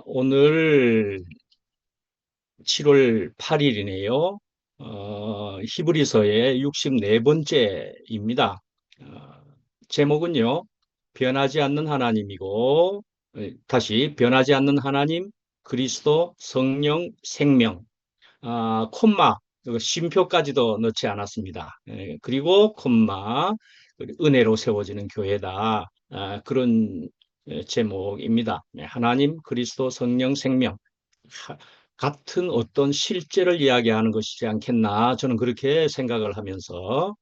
오늘 7월 8일이네요. 히브리서의 64번째입니다. 제목은요, 변하지 않는 하나님이고, 다시 변하지 않는 하나님, 그리스도, 성령, 생명, 콤마, 그리고 쉼표까지도 넣지 않았습니다. 그리고 콤마, 그리고 은혜로 세워지는 교회다. 그런 제목입니다. 네, 하나님, 그리스도, 성령, 생명. 하- 같은 어떤 실제를 이야기하는 것이지 않겠나 저는 그렇게 생각을 하면서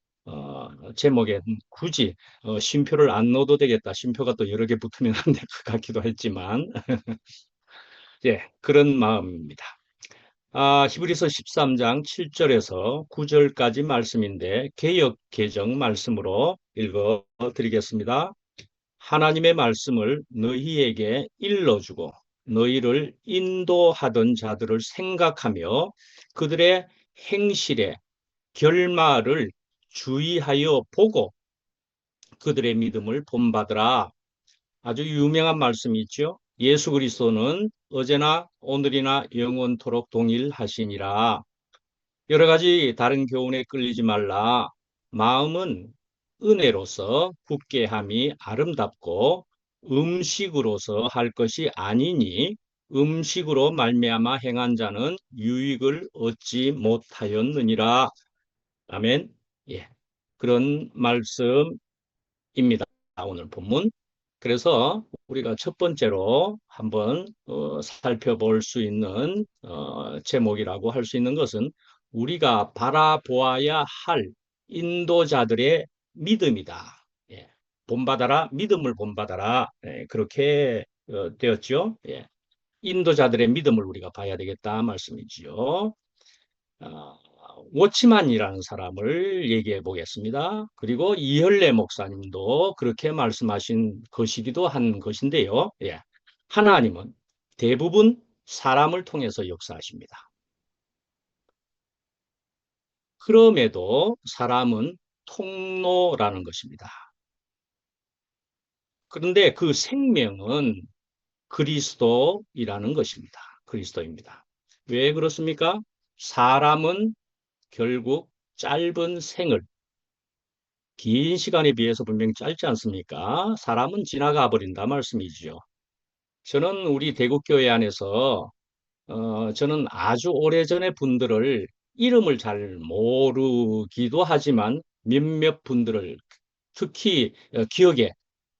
제목에 굳이 쉼표를 안 넣어도 되겠다. 쉼표가 또 여러 개 붙으면 안 될 것 같기도 했지만 예, 그런 마음입니다. 히브리서 13장 7절에서 9절까지 말씀인데 개역 개정 말씀으로 읽어 드리겠습니다. 하나님의 말씀을 너희에게 일러주고 너희를 인도하던 자들을 생각하며 그들의 행실의 결말을 주의하여 보고 그들의 믿음을 본받으라. 아주 유명한 말씀이 있죠. 예수 그리스도는 어제나 오늘이나 영원토록 동일하시니라. 여러 가지 다른 교훈에 끌리지 말라. 마음은 은혜로서 굳게 함이 아름답고 음식으로서 할 것이 아니니 음식으로 말미암아 행한 자는 유익을 얻지 못하였느니라. 아멘. 예. 그런 말씀입니다. 오늘 본문. 그래서 우리가 첫 번째로 한번 살펴볼 수 있는 제목이라고 할 수 있는 것은 우리가 바라보아야 할 인도자들의 믿음이다. 예. 본받아라, 믿음을 본받아라. 예, 그렇게 되었죠. 예. 인도자들의 믿음을 우리가 봐야 되겠다 말씀이지요. 아, 워치만이라는 사람을 얘기해 보겠습니다. 그리고 이혈래 목사님도 그렇게 말씀하신 것이기도 한 것인데요. 예. 하나님은 대부분 사람을 통해서 역사하십니다. 그럼에도 사람은 통로라는 것입니다. 그런데 그 생명은 그리스도이라는 것입니다. 그리스도입니다. 왜 그렇습니까? 사람은 결국 짧은 생을 긴 시간에 비해서 분명히 짧지 않습니까? 사람은 지나가 버린다 말씀이지요. 저는 우리 대국교회 안에서 저는 아주 오래전의 분들을 이름을 잘 모르기도 하지만 몇몇 분들을 특히 기억에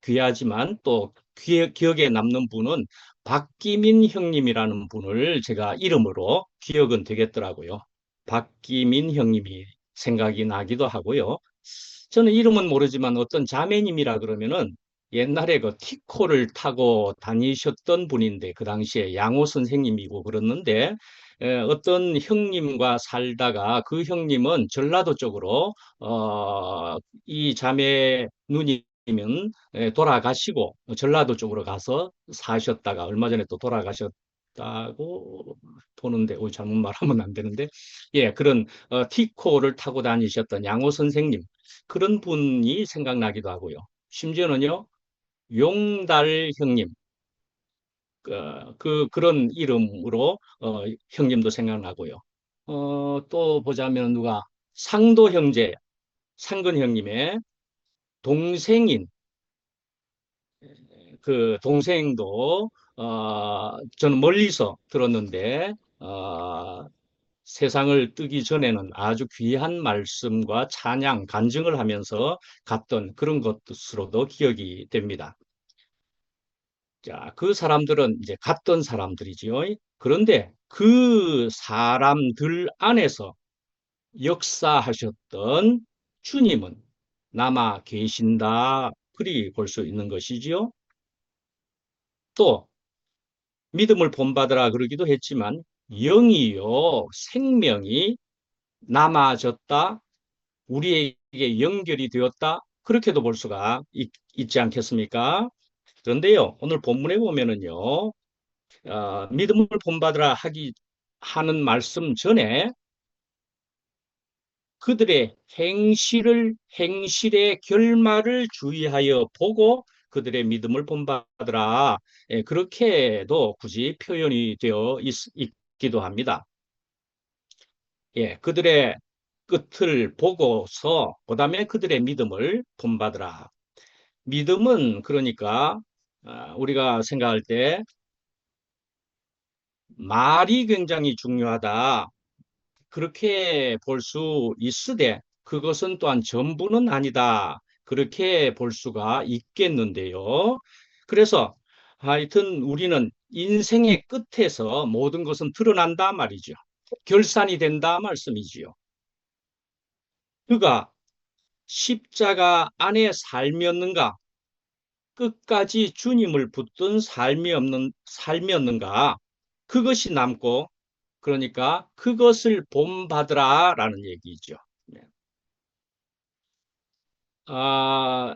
귀하지만 또 기억에 남는 분은 박기민 형님이라는 분을 제가 이름으로 기억은 되겠더라고요. 박기민 형님이 생각이 나기도 하고요. 저는 이름은 모르지만 어떤 자매님이라 그러면은 옛날에 그 티코를 타고 다니셨던 분인데 그 당시에 양호 선생님이고 그랬는데 어떤 형님과 살다가 그 형님은 전라도 쪽으로 이 자매 누님은 돌아가시고 전라도 쪽으로 가서 사셨다가 얼마 전에 또 돌아가셨다고 보는데 잘못 말하면 안 되는데 예 그런 티코를 타고 다니셨던 양호 선생님 그런 분이 생각나기도 하고요. 심지어는요, 용달 형님, 그런 이름으로, 형님도 생각나고요. 또 보자면 누가, 상도 형제, 상근 형님의 동생인, 그 동생도, 저는 멀리서 들었는데, 세상을 뜨기 전에는 아주 귀한 말씀과 찬양, 간증을 하면서 갔던 그런 것으로도 기억이 됩니다. 자, 그 사람들은 이제 갔던 사람들이지요. 그런데 그 사람들 안에서 역사하셨던 주님은 남아 계신다. 그리 볼 수 있는 것이지요. 또 믿음을 본받으라 그러기도 했지만 영이요 생명이 남아졌다. 우리에게 연결이 되었다. 그렇게도 볼 수가 있지 않겠습니까? 그런데요, 오늘 본문에 보면은요, 믿음을 본받으라 하는 말씀 전에 그들의 행실의 결말을 주의하여 보고 그들의 믿음을 본받으라. 예, 그렇게도 굳이 표현이 되어 있기도 합니다. 예, 그들의 끝을 보고서 그다음에 그들의 믿음을 본받으라. 믿음은 그러니까 우리가 생각할 때 말이 굉장히 중요하다. 그렇게 볼 수 있으되 그것은 또한 전부는 아니다. 그렇게 볼 수가 있겠는데요. 그래서 하여튼 우리는 인생의 끝에서 모든 것은 드러난다 말이죠. 결산이 된다 말씀이지요. 그가 십자가 안에 삶이었는가? 끝까지 주님을 붙든 삶이었는가? 그것이 남고 그러니까 그것을 본받으라라는 얘기죠. 네. 아,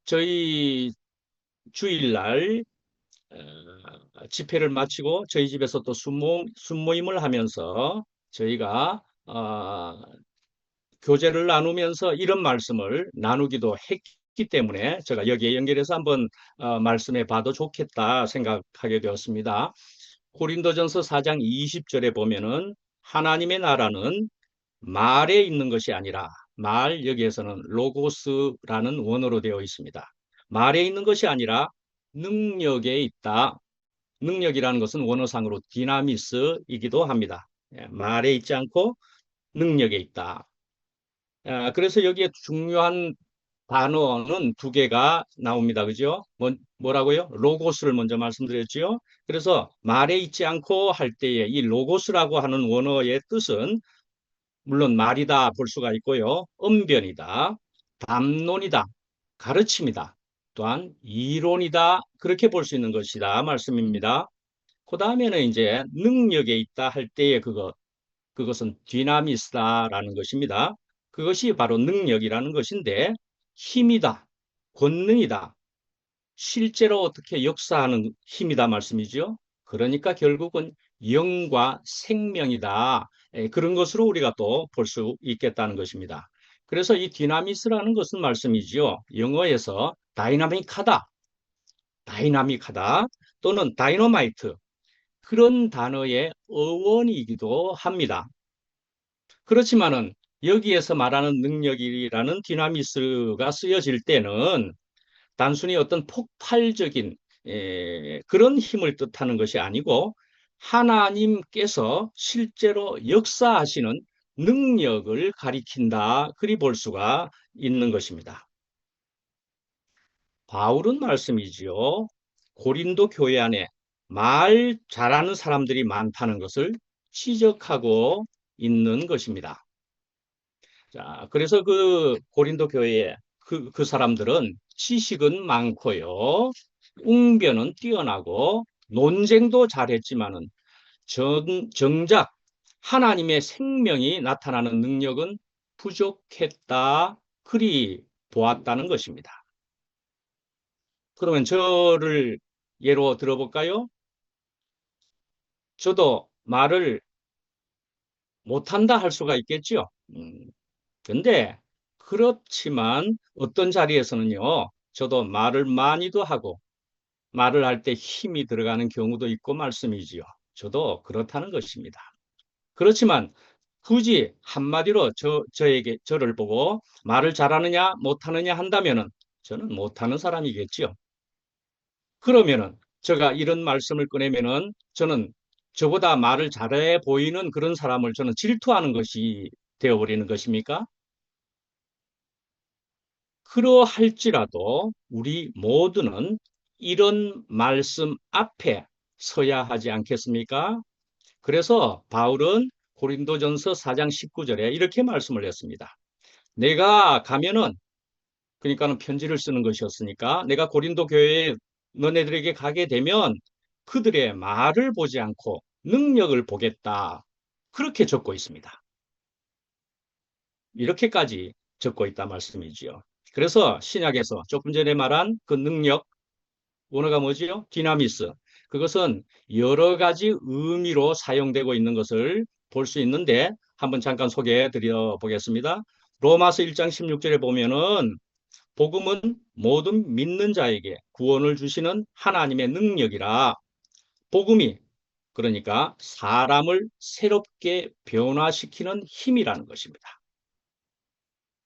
저희 주일날 집회를 마치고 저희 집에서 또 순모임을 하면서 저희가 교제를 나누면서 이런 말씀을 나누기도 했기 때문에 제가 여기에 연결해서 한번 말씀해 봐도 좋겠다 생각하게 되었습니다. 고린도전서 4장 20절에 보면은 하나님의 나라는 말에 있는 것이 아니라 말 여기에서는 로고스라는 원어로 되어 있습니다. 말에 있는 것이 아니라 능력에 있다. 능력이라는 것은 원어상으로 디나미스이기도 합니다. 예, 말에 있지 않고 능력에 있다. 그래서 여기에 중요한 단어는 두 개가 나옵니다. 그죠? 뭐라고요? 로고스를 먼저 말씀드렸죠. 그래서 말에 있지 않고 할 때에 이 로고스라고 하는 원어의 뜻은 물론 말이다 볼 수가 있고요. 언변이다, 담론이다, 가르침이다, 또한 이론이다 그렇게 볼 수 있는 것이다 말씀입니다. 그 다음에는 이제 능력에 있다 할 때에 그것은 디나미스다라는 것입니다. 그것이 바로 능력이라는 것인데 힘이다, 권능이다, 실제로 어떻게 역사하는 힘이다 말씀이죠. 그러니까 결국은 영과 생명이다. 그런 것으로 우리가 또 볼 수 있겠다는 것입니다. 그래서 이 디나미스라는 것은 말씀이지요. 영어에서 다이나믹하다, 다이나믹하다 또는 다이너마이트 그런 단어의 어원이기도 합니다. 그렇지만은 여기에서 말하는 능력이라는 디나미스가 쓰여질 때는 단순히 어떤 폭발적인 그런 힘을 뜻하는 것이 아니고 하나님께서 실제로 역사하시는 능력을 가리킨다. 그리 볼 수가 있는 것입니다. 바울은 말씀이지요. 고린도 교회 안에 말 잘하는 사람들이 많다는 것을 지적하고 있는 것입니다. 자, 그래서 그 고린도 교회에 그 사람들은 지식은 많고요. 웅변은 뛰어나고 논쟁도 잘했지만은 정작 하나님의 생명이 나타나는 능력은 부족했다. 그리 보았다는 것입니다. 그러면 저를 예로 들어볼까요? 저도 말을 못한다 할 수가 있겠죠. 근데 그렇지만 어떤 자리에서는요, 저도 말을 많이도 하고 말을 할 때 힘이 들어가는 경우도 있고 말씀이지요. 저도 그렇다는 것입니다. 그렇지만 굳이 한마디로 저를 보고 말을 잘하느냐 못하느냐 한다면은 저는 못하는 사람이겠지요. 그러면은 제가 이런 말씀을 꺼내면은 저는 저보다 말을 잘해 보이는 그런 사람을 저는 질투하는 것이 되어버리는 것입니까? 그러할지라도 우리 모두는 이런 말씀 앞에 서야 하지 않겠습니까? 그래서 바울은 고린도전서 4장 19절에 이렇게 말씀을 했습니다. 내가 가면은 그러니까는 편지를 쓰는 것이었으니까 내가 고린도 교회에 너네들에게 가게 되면 그들의 말을 보지 않고 능력을 보겠다. 그렇게 적고 있습니다. 이렇게까지 적고 있다 말씀이지요. 그래서 신약에서 조금 전에 말한 그 능력, 원어가 뭐지요? 디나미스. 그것은 여러 가지 의미로 사용되고 있는 것을 볼 수 있는데 한번 잠깐 소개해 드려 보겠습니다. 로마서 1장 16절에 보면은 복음은 모든 믿는 자에게 구원을 주시는 하나님의 능력이라 복음이 그러니까 사람을 새롭게 변화시키는 힘이라는 것입니다.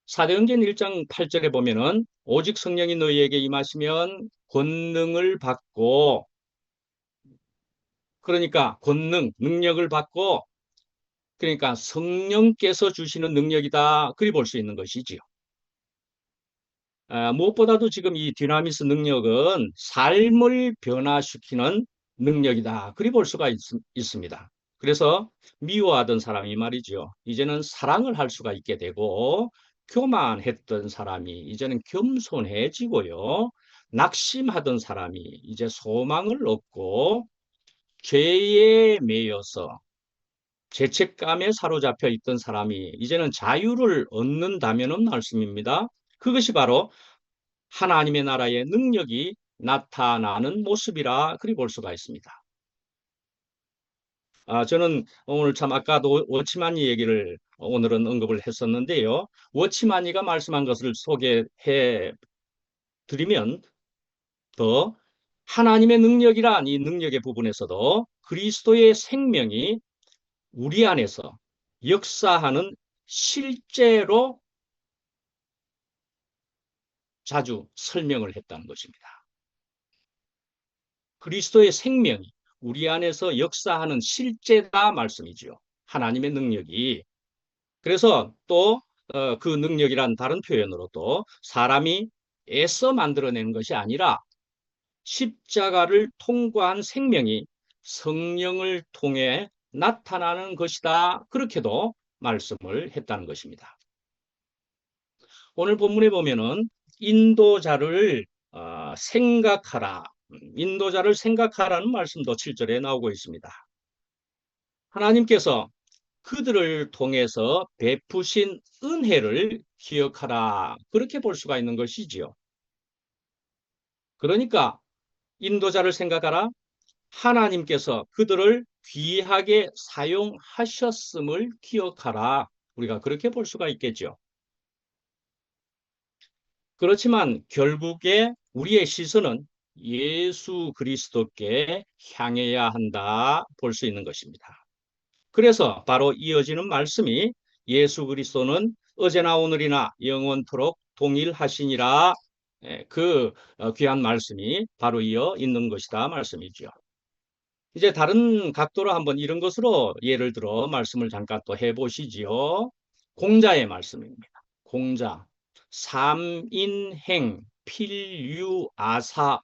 사도행전 1장 8절에 보면은 오직 성령이 너희에게 임하시면 권능을 받고 그러니까 권능, 능력을 받고 그러니까 성령께서 주시는 능력이다. 그리 볼 수 있는 것이지요. 무엇보다도 지금 이 디나미스 능력은 삶을 변화시키는 능력이다. 그리 볼 수가 있습니다. 그래서 미워하던 사람이 말이죠. 이제는 사랑을 할 수가 있게 되고 교만했던 사람이 이제는 겸손해지고요. 낙심하던 사람이 이제 소망을 얻고 죄에 매여서 죄책감에 사로잡혀 있던 사람이 이제는 자유를 얻는다면은 말씀입니다. 그것이 바로 하나님의 나라의 능력이 나타나는 모습이라 그리 볼 수가 있습니다. 저는 오늘 참 아까도 워치마니 얘기를 오늘은 언급을 했었는데요. 워치마니가 말씀한 것을 소개해 드리면 더 하나님의 능력이란 이 능력의 부분에서도 그리스도의 생명이 우리 안에서 역사하는 실제로 자주 설명을 했다는 것입니다. 그리스도의 생명이 우리 안에서 역사하는 실제다 말씀이지요. 하나님의 능력이. 그래서 또 그 능력이란 다른 표현으로 또 사람이 애써 만들어낸 것이 아니라 십자가를 통과한 생명이 성령을 통해 나타나는 것이다. 그렇게도 말씀을 했다는 것입니다. 오늘 본문에 보면은 인도자를 생각하라. 인도자를 생각하라는 말씀도 7절에 나오고 있습니다. 하나님께서 그들을 통해서 베푸신 은혜를 기억하라. 그렇게 볼 수가 있는 것이지요. 그러니까 인도자를 생각하라. 하나님께서 그들을 귀하게 사용하셨음을 기억하라. 우리가 그렇게 볼 수가 있겠죠. 그렇지만 결국에 우리의 시선은 예수 그리스도께 향해야 한다 볼 수 있는 것입니다. 그래서 바로 이어지는 말씀이 예수 그리스도는 어제나 오늘이나 영원토록 동일하시니라 그 귀한 말씀이 바로 이어 있는 것이다 말씀이죠. 이제 다른 각도로 한번 이런 것으로 예를 들어 말씀을 잠깐 또 해보시지요. 공자의 말씀입니다. 공자. 삼인행 필유아사은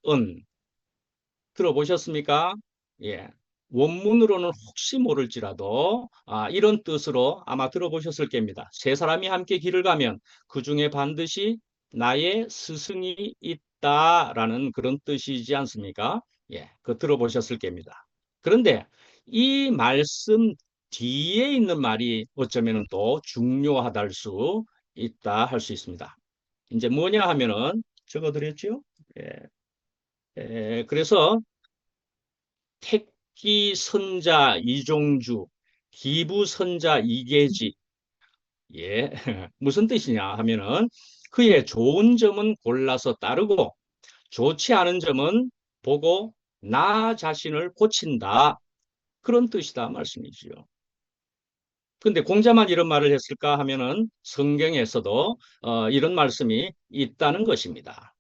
들어보셨습니까? 예. 원문으로는 혹시 모를지라도 이런 뜻으로 아마 들어보셨을 겁니다. 세 사람이 함께 길을 가면 그 중에 반드시 나의 스승이 있다라는 그런 뜻이지 않습니까? 예, 그 들어보셨을 겁니다. 그런데 이 말씀 뒤에 있는 말이 어쩌면 또 중요하다 할 수 있다 할 수 있습니다. 이제 뭐냐 하면은 적어드렸죠? 예. 그래서 택기 선자 이종주, 기부 선자 이계지. 예. 무슨 뜻이냐 하면은 그의 좋은 점은 골라서 따르고 좋지 않은 점은 보고 나 자신을 고친다. 그런 뜻이다 말씀이지요. 근데 공자만 이런 말을 했을까 하면은 성경에서도 이런 말씀이 있다는 것입니다.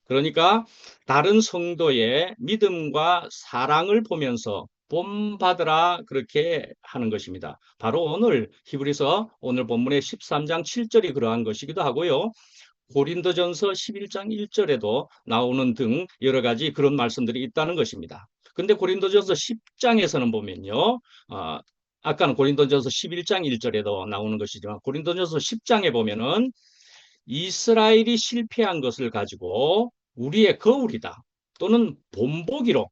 그러니까 다른 성도의 믿음과 사랑을 보면서 본받으라 그렇게 하는 것입니다. 바로 오늘 히브리서 오늘 본문의 13장 7절이 그러한 것이기도 하고요. 고린도전서 11장 1절에도 나오는 등 여러 가지 그런 말씀들이 있다는 것입니다. 근데 고린도전서 10장에서는 보면요. 아까는 고린도전서 11장 1절에도 나오는 것이지만 고린도전서 10장에 보면은 이스라엘이 실패한 것을 가지고 우리의 거울이다 또는 본보기로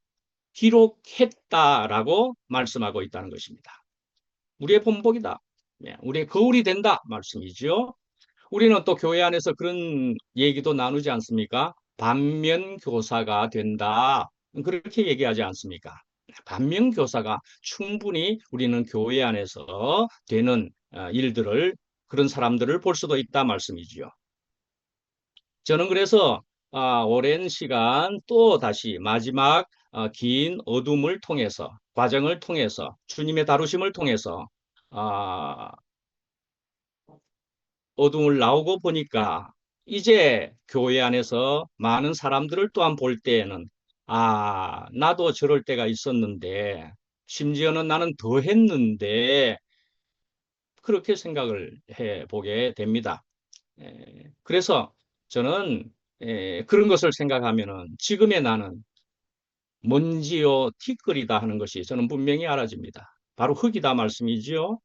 기록했다라고 말씀하고 있다는 것입니다. 우리의 본보기다. 우리의 거울이 된다 말씀이죠. 우리는 또 교회 안에서 그런 얘기도 나누지 않습니까? 반면교사가 된다. 그렇게 얘기하지 않습니까? 반면교사가 충분히 우리는 교회 안에서 되는 일들을 그런 사람들을 볼 수도 있다 말씀이지요. 저는 그래서 오랜 시간 또 다시 마지막 긴 어둠을 통해서, 과정을 통해서, 주님의 다루심을 통해서 아, 어둠을 나오고 보니까 이제 교회 안에서 많은 사람들을 또한 볼 때에는 나도 저럴 때가 있었는데 심지어는 나는 더 했는데 그렇게 생각을 해 보게 됩니다. 그래서 저는 그런 것을 생각하면은 지금의 나는 먼지요 티끌이다 하는 것이 저는 분명히 알아집니다. 바로 흙이다 말씀이지요.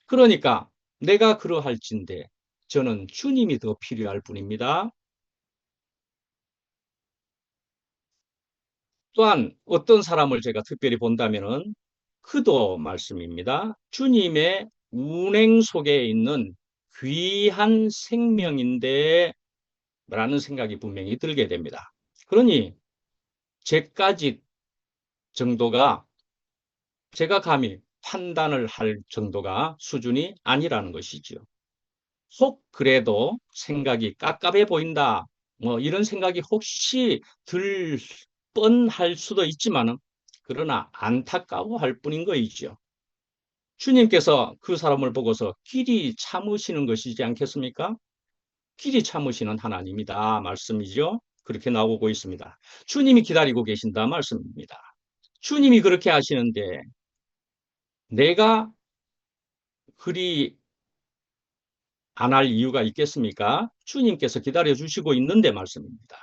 그러니까 내가 그러할진대 저는 주님이 더 필요할 뿐입니다. 또한 어떤 사람을 제가 특별히 본다면은 그도 말씀입니다. 주님의 운행 속에 있는 귀한 생명인데 라는 생각이 분명히 들게 됩니다. 그러니 제까지 정도가 제가 감히 판단을 할 정도가 수준이 아니라는 것이지요. 혹 그래도 생각이 깝깝해 보인다. 뭐 이런 생각이 혹시 들 뻔할 수도 있지만은 그러나 안타까워할 뿐인 거이죠. 주님께서 그 사람을 보고서 길이 참으시는 것이지 않겠습니까? 길이 참으시는 하나님이다 말씀이죠. 그렇게 나오고 있습니다. 주님이 기다리고 계신다 말씀입니다. 주님이 그렇게 하시는데 내가 그리 안 할 이유가 있겠습니까? 주님께서 기다려 주시고 있는데 말씀입니다.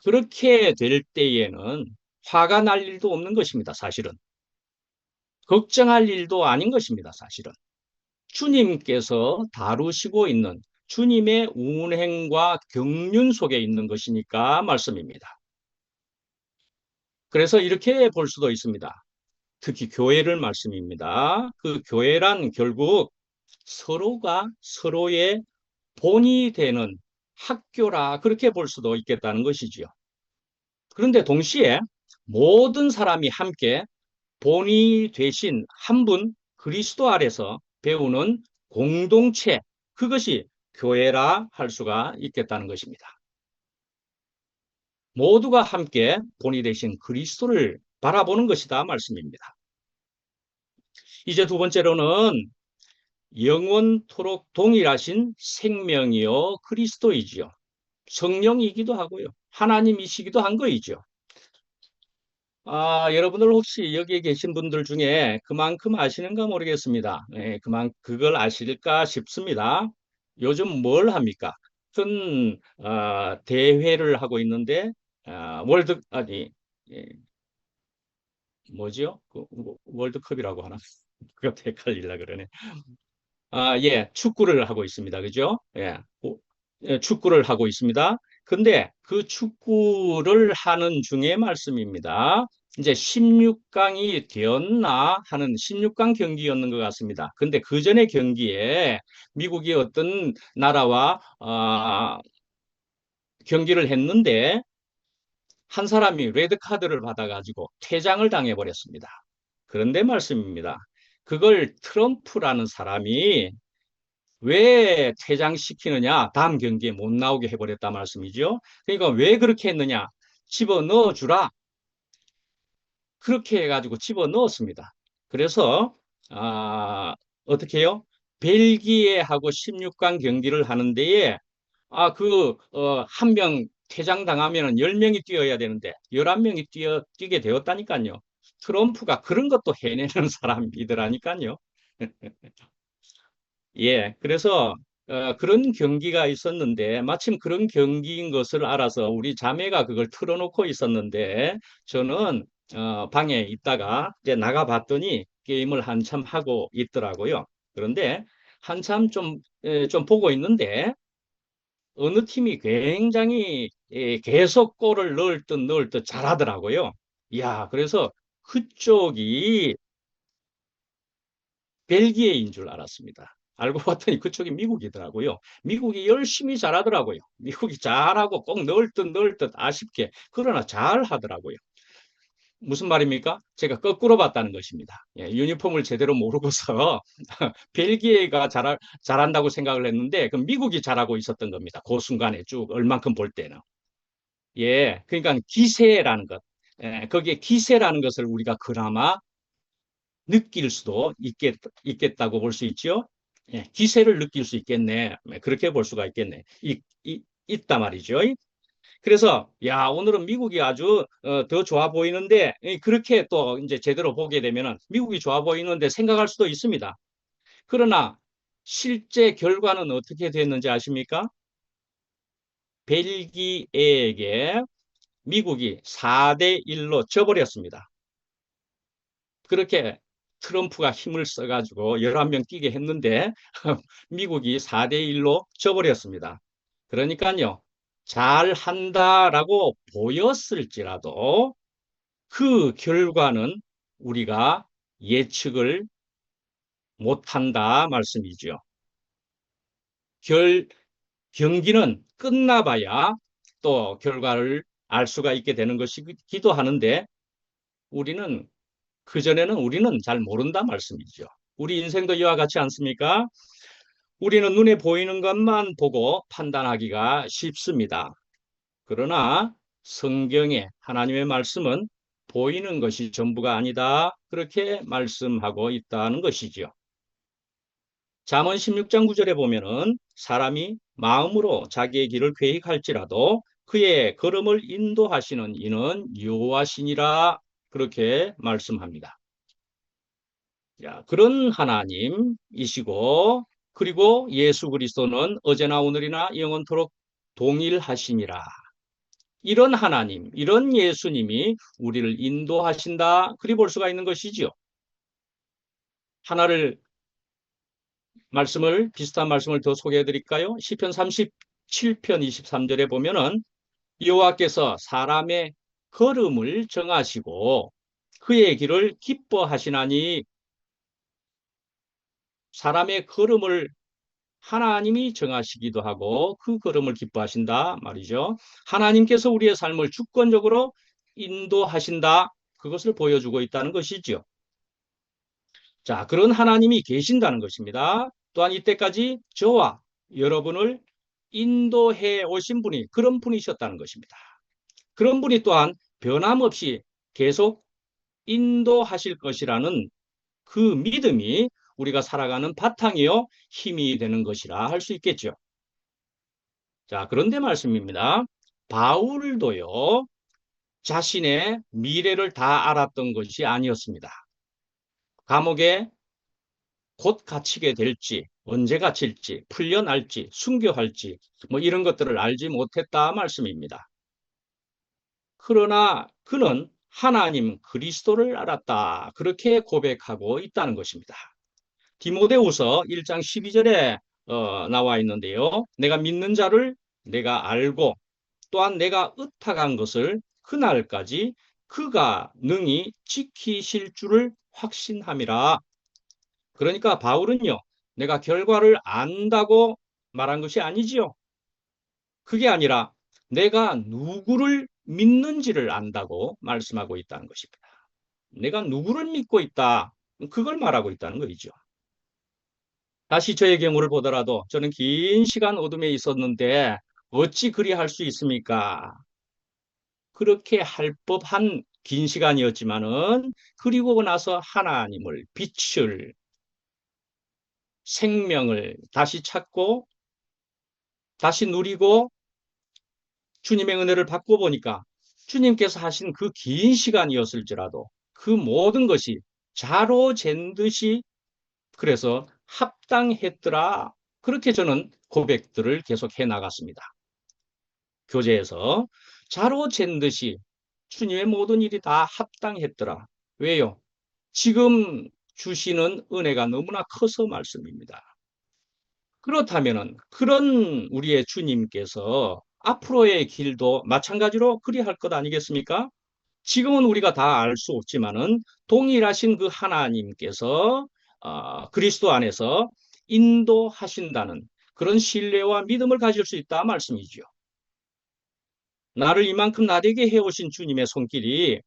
그렇게 될 때에는 화가 날 일도 없는 것입니다, 사실은. 걱정할 일도 아닌 것입니다, 사실은. 주님께서 다루시고 있는 주님의 운행과 경륜 속에 있는 것이니까 말씀입니다. 그래서 이렇게 볼 수도 있습니다. 특히 교회를 말씀입니다. 그 교회란 결국 서로가 서로의 본이 되는 학교라 그렇게 볼 수도 있겠다는 것이지요. 그런데 동시에 모든 사람이 함께 본이 되신 한 분 그리스도 아래서 배우는 공동체 그것이 교회라 할 수가 있겠다는 것입니다. 모두가 함께 본이 되신 그리스도를 바라보는 것이다 말씀입니다. 이제 두 번째로는 영원토록 동일하신 생명이요 그리스도이지요. 성령이기도 하고요. 하나님이시기도 한 거이죠. 여러분들 혹시 여기에 계신 분들 중에 그만큼 아시는가 모르겠습니다. 그걸 아실까 싶습니다. 요즘 뭘 합니까? 큰 대회를 하고 있는데 예, 뭐지요? 월드컵이라고 하나? 그거 헷갈리려 그러네. 예, 축구를 하고 있습니다. 그죠? 예, 축구를 하고 있습니다. 근데 그 축구를 하는 중에 말씀입니다. 이제 16강이 되었나 하는 16강 경기였는 것 같습니다. 근데 그 전에 경기에 미국이 어떤 나라와 경기를 했는데 한 사람이 레드 카드를 받아가지고 퇴장을 당해버렸습니다. 그런데 말씀입니다. 그걸 트럼프라는 사람이 왜 퇴장시키느냐? 다음 경기에 못 나오게 해버렸다 말씀이죠. 그러니까 왜 그렇게 했느냐? 집어넣어 주라. 그렇게 해가지고 집어넣었습니다. 그래서 어떻게 해요? 벨기에하고 16강 경기를 하는 데에 한 명 퇴장당하면 10명이 뛰어야 되는데 11명이 뛰게 되었다니까요. 트럼프가 그런 것도 해내는 사람이더라니까요. 예, 그래서 그런 경기가 있었는데 마침 그런 경기인 것을 알아서 우리 자매가 그걸 틀어놓고 있었는데 저는 방에 있다가 이제 나가봤더니 게임을 한참 하고 있더라고요. 그런데 한참 좀 보고 있는데 어느 팀이 굉장히 계속 골을 넣을 듯 잘하더라고요. 이야, 그래서 그쪽이 벨기에인 줄 알았습니다. 알고 봤더니 그쪽이 미국이더라고요. 미국이 열심히 잘하더라고요. 미국이 잘하고 꼭 넣을 듯 아쉽게 그러나 잘 하더라고요. 무슨 말입니까? 제가 거꾸로 봤다는 것입니다. 예, 유니폼을 제대로 모르고서 벨기에가 잘한다고 생각을 했는데 그 미국이 잘하고 있었던 겁니다. 그 순간에 쭉 얼만큼 볼 때는. 예, 그러니까 기세라는 것. 거기에 기세라는 것을 우리가 그나마 느낄 수도 있겠다고 볼 수 있죠. 예, 기세를 느낄 수 있겠네. 그렇게 볼 수가 있겠네. 있단 말이죠. 그래서 야, 오늘은 미국이 아주 더 좋아 보이는데 그렇게 또 이제 제대로 보게 되면은 미국이 좋아 보이는데 생각할 수도 있습니다. 그러나 실제 결과는 어떻게 됐는지 아십니까? 벨기에에게 미국이 4대 1로 져버렸습니다. 그렇게 트럼프가 힘을 써가지고 11명 뛰게 했는데 미국이 4대 1로 져버렸습니다. 그러니까요, 잘한다라고 보였을지라도 그 결과는 우리가 예측을 못한다 말씀이죠. 결, 경기는 끝나봐야 또 결과를 알 수가 있게 되는 것이기도 하는데 우리는 그전에는 우리는 잘 모른다 말씀이죠. 우리 인생도 이와 같지 않습니까? 우리는 눈에 보이는 것만 보고 판단하기가 쉽습니다. 그러나 성경의 하나님의 말씀은 보이는 것이 전부가 아니다. 그렇게 말씀하고 있다는 것이죠. 잠언 16장 9절에 보면은 사람이 마음으로 자기의 길을 계획할지라도 그의 걸음을 인도하시는 이는 여호와시니라 그렇게 말씀합니다. 자, 그런 하나님이시고 그리고 예수 그리스도는 어제나 오늘이나 영원토록 동일하시니라. 이런 하나님, 이런 예수님이 우리를 인도하신다. 그리 볼 수가 있는 것이지요. 하나를 비슷한 말씀을 더 소개해 드릴까요? 시편 37편 23절에 보면은 여호와께서 사람의 걸음을 정하시고 그의 길을 기뻐하시나니 사람의 걸음을 하나님이 정하시기도 하고 그 걸음을 기뻐하신다 말이죠. 하나님께서 우리의 삶을 주권적으로 인도하신다. 그것을 보여주고 있다는 것이죠. 자, 그런 하나님이 계신다는 것입니다. 또한 이때까지 저와 여러분을 인도해 오신 분이 그런 분이셨다는 것입니다. 그런 분이 또한 변함없이 계속 인도하실 것이라는 그 믿음이 우리가 살아가는 바탕이요 힘이 되는 것이라 할 수 있겠죠. 자, 그런데 말씀입니다. 바울도요 자신의 미래를 다 알았던 것이 아니었습니다. 감옥에 곧 갇히게 될지, 언제 갇힐지, 풀려날지, 순교할지, 뭐 이런 것들을 알지 못했다 말씀입니다. 그러나 그는 하나님 그리스도를 알았다. 그렇게 고백하고 있다는 것입니다. 디모데후서 1장 12절에 나와 있는데요. 내가 믿는 자를 내가 알고 또한 내가 의탁한 것을 그날까지 그가 능히 지키실 줄을 확신함이라. 그러니까 바울은요, 내가 결과를 안다고 말한 것이 아니지요. 그게 아니라 내가 누구를 믿는지를 안다고 말씀하고 있다는 것입니다. 내가 누구를 믿고 있다. 그걸 말하고 있다는 거죠. 다시 저의 경우를 보더라도 저는 긴 시간 어둠에 있었는데 어찌 그리할 수 있습니까? 그렇게 할 법한 긴 시간이었지만은 그리고 나서 하나님을 빛을 생명을 다시 찾고 다시 누리고 주님의 은혜를 받고 보니까 주님께서 하신 그 긴 시간이었을지라도 그 모든 것이 자로 잰 듯이 그래서 합당했더라. 그렇게 저는 고백들을 계속 해 나갔습니다. 교제에서 자로 잰 듯이 주님의 모든 일이 다 합당했더라. 왜요? 지금 주시는 은혜가 너무나 커서 말씀입니다. 그렇다면은 그런 우리의 주님께서 앞으로의 길도 마찬가지로 그리할 것 아니겠습니까? 지금은 우리가 다 알 수 없지만은 동일하신 그 하나님께서 그리스도 안에서 인도하신다는 그런 신뢰와 믿음을 가질 수 있다 말씀이죠. 나를 이만큼 나되게 해오신 주님의 손길이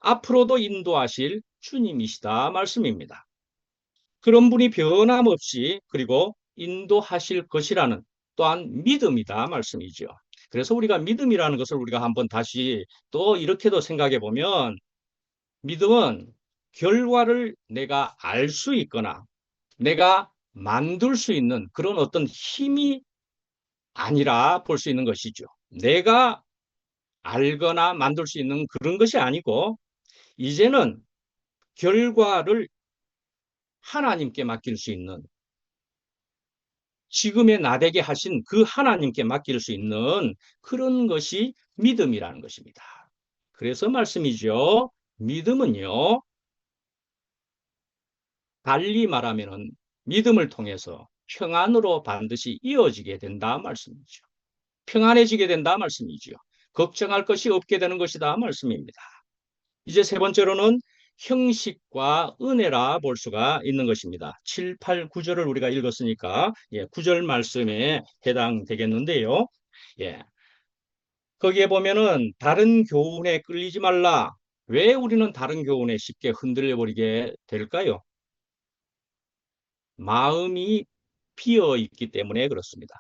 앞으로도 인도하실 주님이시다 말씀입니다. 그런 분이 변함없이 그리고 인도하실 것이라는 또한 믿음이다 말씀이죠. 그래서 우리가 믿음이라는 것을 우리가 한번 다시 또 이렇게도 생각해 보면 믿음은 결과를 내가 알 수 있거나 내가 만들 수 있는 그런 어떤 힘이 아니라 볼 수 있는 것이죠. 내가 알거나 만들 수 있는 그런 것이 아니고 이제는 결과를 하나님께 맡길 수 있는 지금의 나되게 하신 그 하나님께 맡길 수 있는 그런 것이 믿음이라는 것입니다. 그래서 말씀이죠. 믿음은요, 달리 말하면은 믿음을 통해서 평안으로 반드시 이어지게 된다 말씀이죠. 평안해지게 된다 말씀이죠. 걱정할 것이 없게 되는 것이다 말씀입니다. 이제 세 번째로는 형식과 은혜라 볼 수가 있는 것입니다. 7, 8, 9절을 우리가 읽었으니까 9절 말씀에 해당되겠는데요. 예, 거기에 보면은 다른 교훈에 끌리지 말라. 왜 우리는 다른 교훈에 쉽게 흔들려 버리게 될까요? 마음이 비어 있기 때문에 그렇습니다.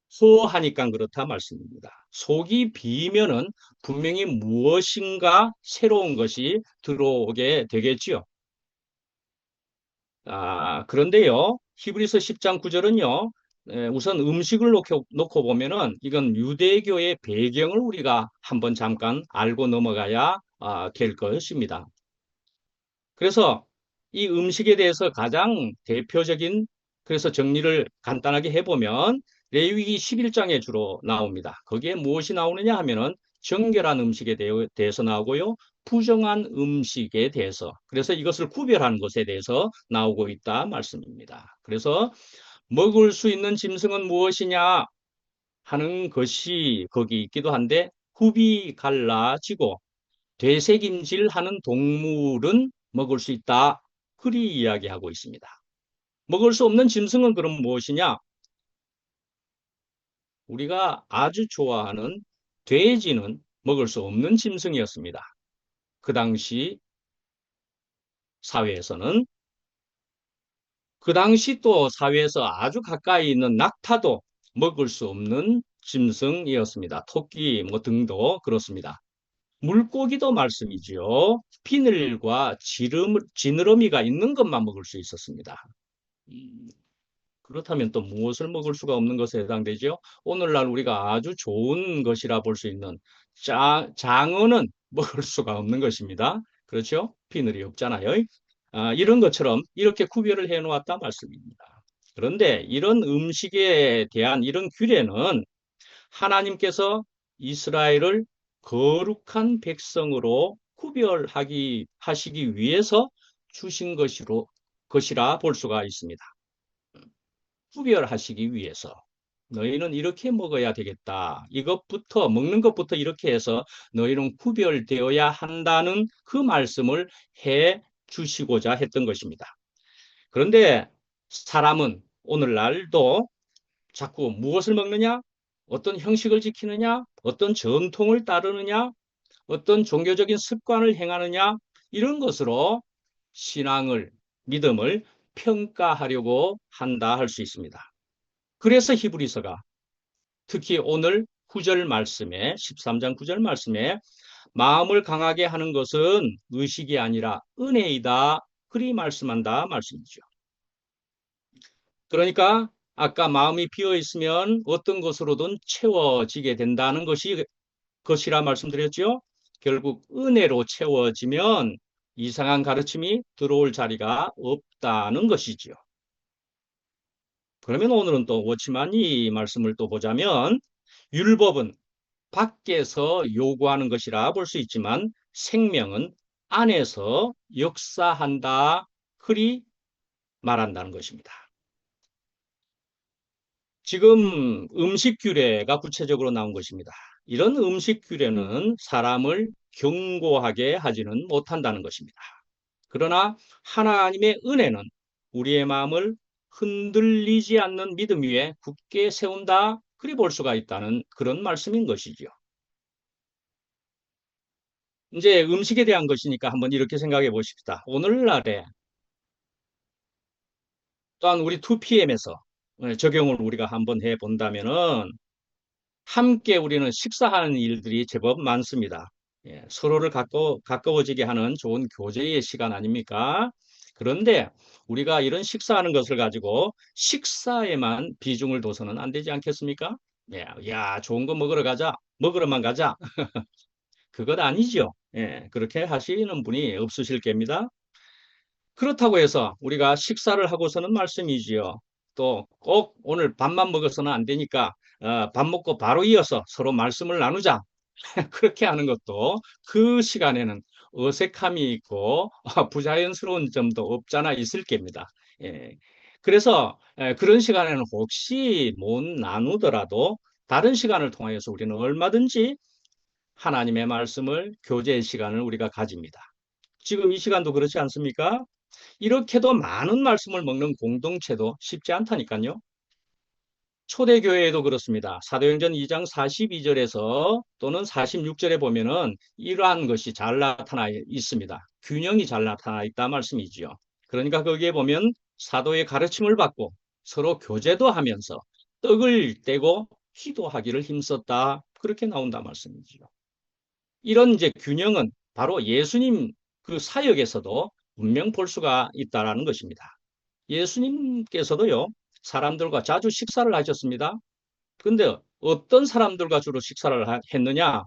소하니까 그렇다 말씀입니다. 속이 비면은 분명히 무엇인가 새로운 것이 들어오게 되겠지요. 그런데요, 히브리서 10장 9절은요, 우선 음식을 놓고 보면은 이건 유대교의 배경을 우리가 한번 잠깐 알고 넘어가야 될 것입니다. 그래서 이 음식에 대해서 가장 대표적인 그래서 정리를 간단하게 해보면 레위기 11장에 주로 나옵니다. 거기에 무엇이 나오느냐 하면은 정결한 음식에 대해서 나오고요. 부정한 음식에 대해서 그래서 이것을 구별하는 것에 대해서 나오고 있다 말씀입니다. 그래서 먹을 수 있는 짐승은 무엇이냐 하는 것이 거기 있기도 한데 굽이 갈라지고 되새김질하는 동물은 먹을 수 있다. 그리 이야기하고 있습니다. 먹을 수 없는 짐승은 그럼 무엇이냐? 우리가 아주 좋아하는 돼지는 먹을 수 없는 짐승이었습니다. 그 당시 사회에서는 그 당시 또 사회에서 아주 가까이 있는 낙타도 먹을 수 없는 짐승이었습니다. 토끼 뭐 등도 그렇습니다. 물고기도 말씀이지요. 비늘과 지느러미가 있는 것만 먹을 수 있었습니다. 음, 그렇다면 또 무엇을 먹을 수가 없는 것에 해당되죠? 오늘날 우리가 아주 좋은 것이라 볼 수 있는 장어는 먹을 수가 없는 것입니다. 그렇죠? 비늘이 없잖아요. 이런 것처럼 이렇게 구별을 해 놓았다 말씀입니다. 그런데 이런 음식에 대한 이런 규례는 하나님께서 이스라엘을 거룩한 백성으로 하시기 위해서 주신 것이라 볼 수가 있습니다. 구별하시기 위해서 너희는 이렇게 먹어야 되겠다. 이것부터 먹는 것부터 이렇게 해서 너희는 구별되어야 한다는 그 말씀을 해 주시고자 했던 것입니다. 그런데 사람은 오늘날도 자꾸 무엇을 먹느냐? 어떤 형식을 지키느냐? 어떤 전통을 따르느냐? 어떤 종교적인 습관을 행하느냐? 이런 것으로 신앙을, 믿음을 평가하려고 한다 할 수 있습니다. 그래서 히브리서가 특히 오늘 9절 말씀에 13장 9절 말씀에 마음을 강하게 하는 것은 의식이 아니라 은혜이다. 그리 말씀한다 말씀이죠. 그러니까 아까 마음이 비어 있으면 어떤 것으로든 채워지게 된다는 것이라 말씀드렸죠. 결국 은혜로 채워지면 이상한 가르침이 들어올 자리가 없다는 것이지요. 그러면 오늘은 또 워치만 이 말씀을 또 보자면 율법은 밖에서 요구하는 것이라 볼 수 있지만 생명은 안에서 역사한다. 그리 말한다는 것입니다. 지금 음식 규례가 구체적으로 나온 것입니다. 이런 음식 규례는 사람을 경고하게 하지는 못한다는 것입니다. 그러나 하나님의 은혜는 우리의 마음을 흔들리지 않는 믿음 위에 굳게 세운다. 그리 볼 수가 있다는 그런 말씀인 것이죠. 이제 음식에 대한 것이니까 한번 이렇게 생각해 보십시다. 오늘날에 또한 우리 2PM에서 적용을 우리가 한번 해 본다면은 함께 우리는 식사하는 일들이 제법 많습니다. 서로를 가까워지게 하는 좋은 교제의 시간 아닙니까? 그런데 우리가 이런 식사하는 것을 가지고 식사에만 비중을 둬서는 안 되지 않겠습니까? 야, 좋은 거 먹으러 가자. 먹으러만 가자. 그것 아니죠. 그렇게 하시는 분이 없으실 겁니다. 그렇다고 해서 우리가 식사를 하고서는 말씀이지요. 또 꼭 오늘 밥만 먹어서는 안 되니까 밥 먹고 바로 이어서 서로 말씀을 나누자. 그렇게 하는 것도 그 시간에는 어색함이 있고 부자연스러운 점도 없잖아 있을 겁니다. 예. 그래서 그런 시간에는 혹시 못 나누더라도 다른 시간을 통하여서 우리는 얼마든지 하나님의 말씀을 교제의 시간을 우리가 가집니다. 지금 이 시간도 그렇지 않습니까? 이렇게도 많은 말씀을 먹는 공동체도 쉽지 않다니까요. 초대교회에도 그렇습니다. 사도행전 2장 42절에서 또는 46절에 보면은 이러한 것이 잘 나타나 있습니다. 균형이 잘 나타나 있다 말씀이지요. 그러니까 거기에 보면 사도의 가르침을 받고 서로 교제도 하면서 떡을 떼고 기도하기를 힘썼다. 그렇게 나온다 말씀이지요. 이런 이제 균형은 바로 예수님 그 사역에서도 분명 볼 수가 있다라는 것입니다. 예수님께서도요, 사람들과 자주 식사를 하셨습니다. 근데 어떤 사람들과 주로 식사를 했느냐?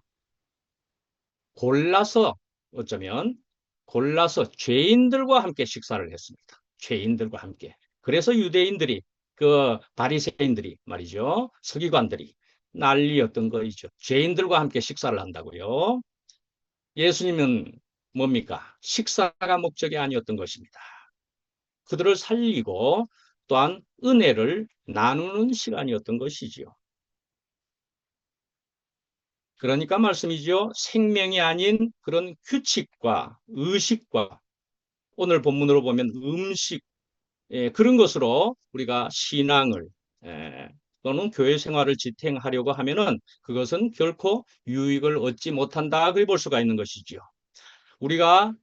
골라서, 어쩌면, 골라서 죄인들과 함께 식사를 했습니다. 죄인들과 함께. 그래서 유대인들이, 그 바리새인들이 말이죠. 서기관들이 난리였던 거이죠. 죄인들과 함께 식사를 한다고요. 예수님은 뭡니까? 식사가 목적이 아니었던 것입니다. 그들을 살리고 또한 은혜를 나누는 시간이었던 것이지요. 그러니까 말씀이지요. 생명이 아닌 그런 규칙과 의식과 오늘 본문으로 보면 음식, 그런 것으로 우리가 신앙을 또는 교회 생활을 지탱하려고 하면은 그것은 결코 유익을 얻지 못한다. 그리 볼 수가 있는 것이지요. 우리가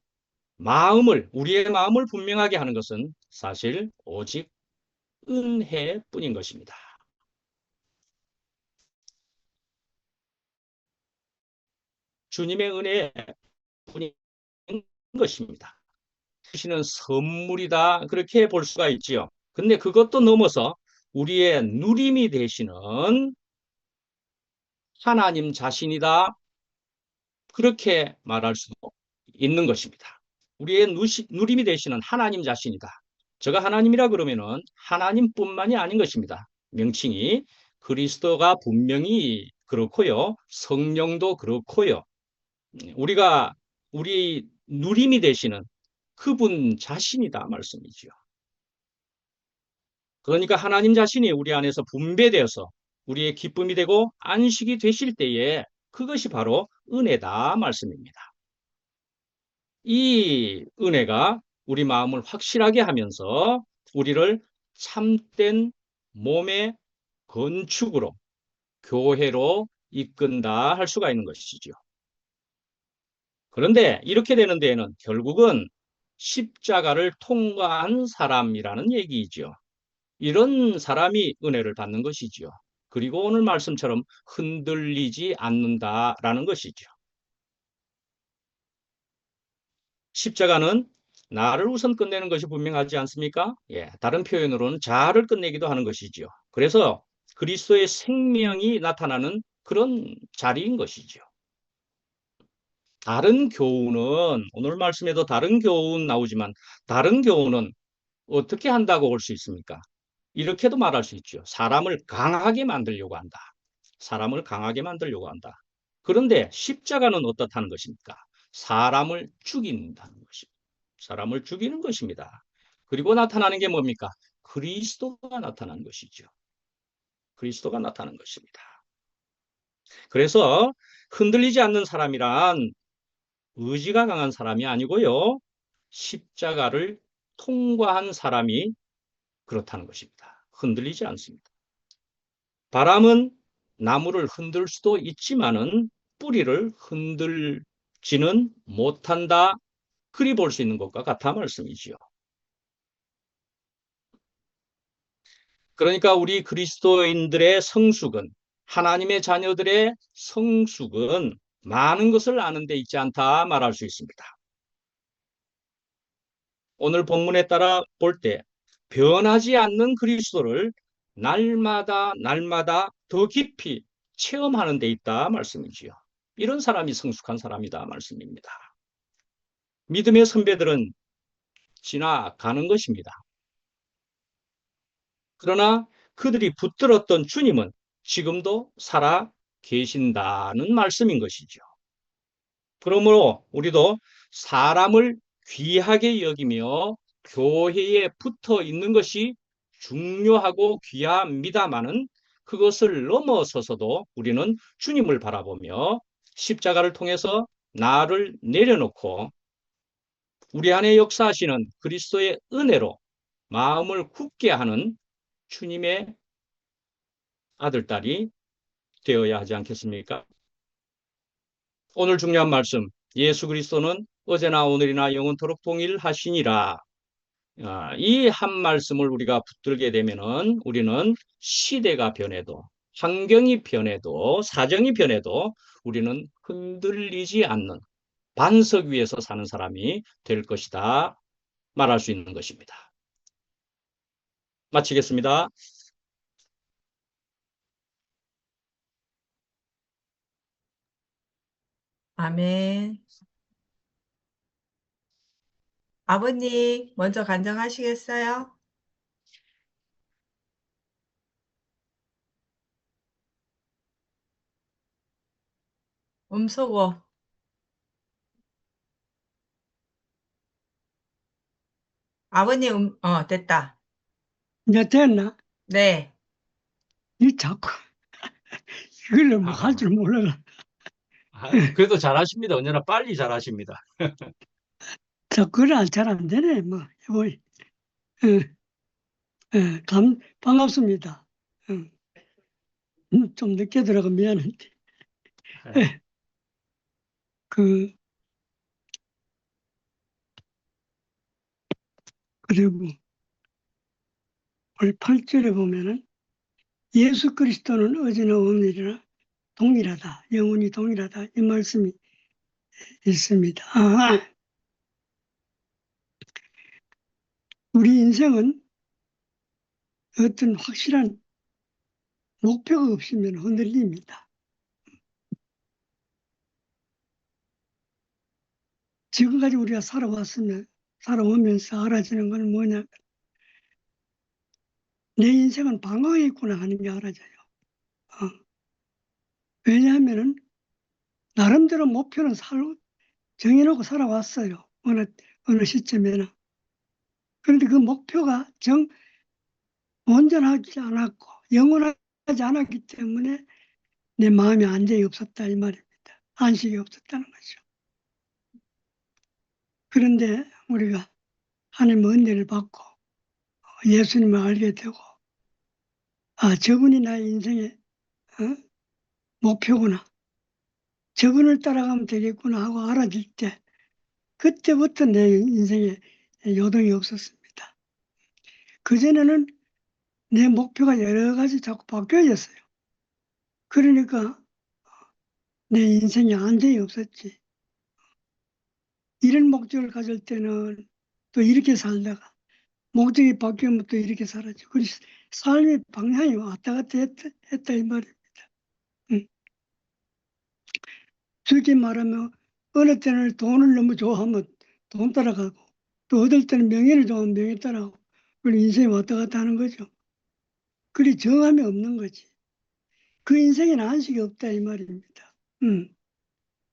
우리의 마음을 분명하게 하는 것은 사실 오직 은혜뿐인 것입니다. 주님의 은혜뿐인 것입니다. 주시는 선물이다. 그렇게 볼 수가 있지요. 근데 그것도 넘어서 우리의 누림이 되시는 하나님 자신이다. 그렇게 말할 수도 있는 것입니다. 우리의 누림이 되시는 하나님 자신이다. 제가 하나님이라 그러면은 하나님뿐만이 아닌 것입니다. 명칭이 그리스도가 분명히 그렇고요. 성령도 그렇고요. 우리가 우리 누림이 되시는 그분 자신이다 말씀이지요. 그러니까 하나님 자신이 우리 안에서 분배되어서 우리의 기쁨이 되고 안식이 되실 때에 그것이 바로 은혜다 말씀입니다. 이 은혜가 우리 마음을 확실하게 하면서 우리를 참된 몸의 건축으로 교회로 이끈다 할 수가 있는 것이죠. 그런데 이렇게 되는 데에는 결국은 십자가를 통과한 사람이라는 얘기이죠. 이런 사람이 은혜를 받는 것이지요. 그리고 오늘 말씀처럼 흔들리지 않는다라는 것이죠. 십자가는 나를 우선 끝내는 것이 분명하지 않습니까? 다른 표현으로는 자아를 끝내기도 하는 것이지요. 그래서 그리스도의 생명이 나타나는 그런 자리인 것이죠. 다른 교훈은 오늘 말씀에도 다른 교훈 나오지만 다른 교훈은 어떻게 한다고 볼 수 있습니까? 이렇게도 말할 수 있죠. 사람을 강하게 만들려고 한다. 사람을 강하게 만들려고 한다. 그런데 십자가는 어떻다는 것입니까? 사람을 죽인다는 것입니다. 사람을 죽이는 것입니다. 그리고 나타나는 게 뭡니까? 그리스도가 나타난 것이죠. 그리스도가 나타난 것입니다. 그래서 흔들리지 않는 사람이란 의지가 강한 사람이 아니고요. 십자가를 통과한 사람이 그렇다는 것입니다. 흔들리지 않습니다. 바람은 나무를 흔들 수도 있지만은 뿌리를 흔들지는 못한다. 그리 볼 수 있는 것과 같아 말씀이지요. 그러니까 우리 그리스도인들의 성숙은 하나님의 자녀들의 성숙은 많은 것을 아는 데 있지 않다 말할 수 있습니다. 오늘 본문에 따라 볼 때 변하지 않는 그리스도를 날마다 더 깊이 체험하는 데 있다 말씀이지요. 이런 사람이 성숙한 사람이다 말씀입니다. 믿음의 선배들은 지나가는 것입니다. 그러나 그들이 붙들었던 주님은 지금도 살아 계신다는 말씀인 것이죠. 그러므로 우리도 사람을 귀하게 여기며 교회에 붙어 있는 것이 중요하고 귀합니다마는 그것을 넘어서서도 우리는 주님을 바라보며 십자가를 통해서 나를 내려놓고 우리 안에 역사하시는 그리스도의 은혜로 마음을 굳게 하는 주님의 아들, 딸이 되어야 하지 않겠습니까? 오늘 중요한 말씀, 예수 그리스도는 어제나 오늘이나 영원토록 동일하시니라. 이 한 말씀을 우리가 붙들게 되면은 우리는 시대가 변해도, 환경이 변해도, 사정이 변해도 우리는 흔들리지 않는 반석 위에서 사는 사람이 될 것이다 말할 수 있는 것입니다. 마치겠습니다. 아멘. 아버님, 먼저 간증하시겠어요? 음소거. 아버님, 됐다. 이제 됐나? 네. 이 자꾸 이걸 뭐 할 아, 줄 몰라. 그래도 잘하십니다. 언제나 빨리 잘하십니다. 그래 잘안 되네. 뭐 반갑습니다. 좀 늦게 들어가 미안한데. 그 그리고 오늘 8절에 보면은 예수 그리스도는 어제나 오늘이나 동일하다, 영원히 동일하다 이 말씀이 있습니다. 우리 인생은 어떤 확실한 목표가 없으면 흔들립니다. 지금까지 우리가 살아오면서 알아지는 건 뭐냐? 내 인생은 방황에 있구나 하는 게 알아져요. 왜냐하면은 나름대로 목표는 정해놓고 살아왔어요. 어느 시점에는. 그런데 그 목표가 온전하지 않았고 영원하지 않았기 때문에 내 마음에 안정이 없었다 이 말입니다. 안식이 없었다는 거죠. 그런데 우리가 하나님의 은혜를 받고 예수님을 알게 되고 저분이 나의 인생의 목표구나. 저분을 따라가면 되겠구나 하고 알아질 때 그때부터 내 인생에 요동이 없었습니다. 그전에는 내 목표가 여러 가지 자꾸 바뀌어졌어요. 그러니까 내 인생에 안정이 없었지. 이런 목적을 가질 때는 또 이렇게 살다가 목적이 바뀌면 또 이렇게 살았죠. 그래서 삶의 방향이 왔다 갔다 했다 이 말입니다. 쉽게 말하면 어느 때는 돈을 너무 좋아하면 돈 따라가고 또 어떨 때는 명예를 좋아하면 명예 따라가고 우리 인생이 왔다 갔다 하는 거죠. 그리 정함이 없는 거지. 그 인생에는 안식이 없다 이 말입니다.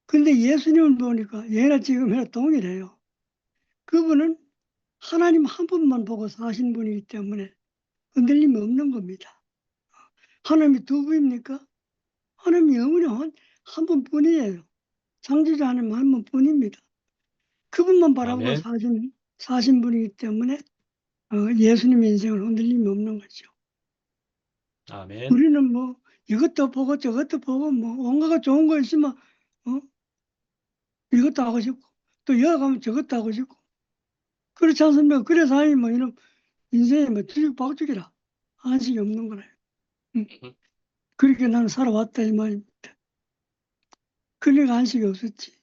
근데 예수님을 보니까 예나 지금이나 동일해요. 그분은 하나님 한 분만 보고 사신 분이기 때문에 흔들림이 없는 겁니다. 하나님이 두 분입니까? 하나님이 영원히 한 분뿐이에요. 창조자 하나님 한 분뿐입니다. 그분만 바라보고 아멘. 사신 분이기 때문에 예수님의 인생은 흔들림이 없는 거죠. 아멘. 우리는 뭐 이것도 보고 저것도 보고 뭐 온갖 좋은 거 있으면 이것도 하고 싶고 또 여기 가면 저것도 하고 싶고 그렇지 않습니까? 그래서 아니 뭐 이런 인생이 뭐 뒤죽박죽이라 안식이 없는 거라요. 그렇게 나는 살아왔다 이 말입니다. 그러니까 안식이 없었지.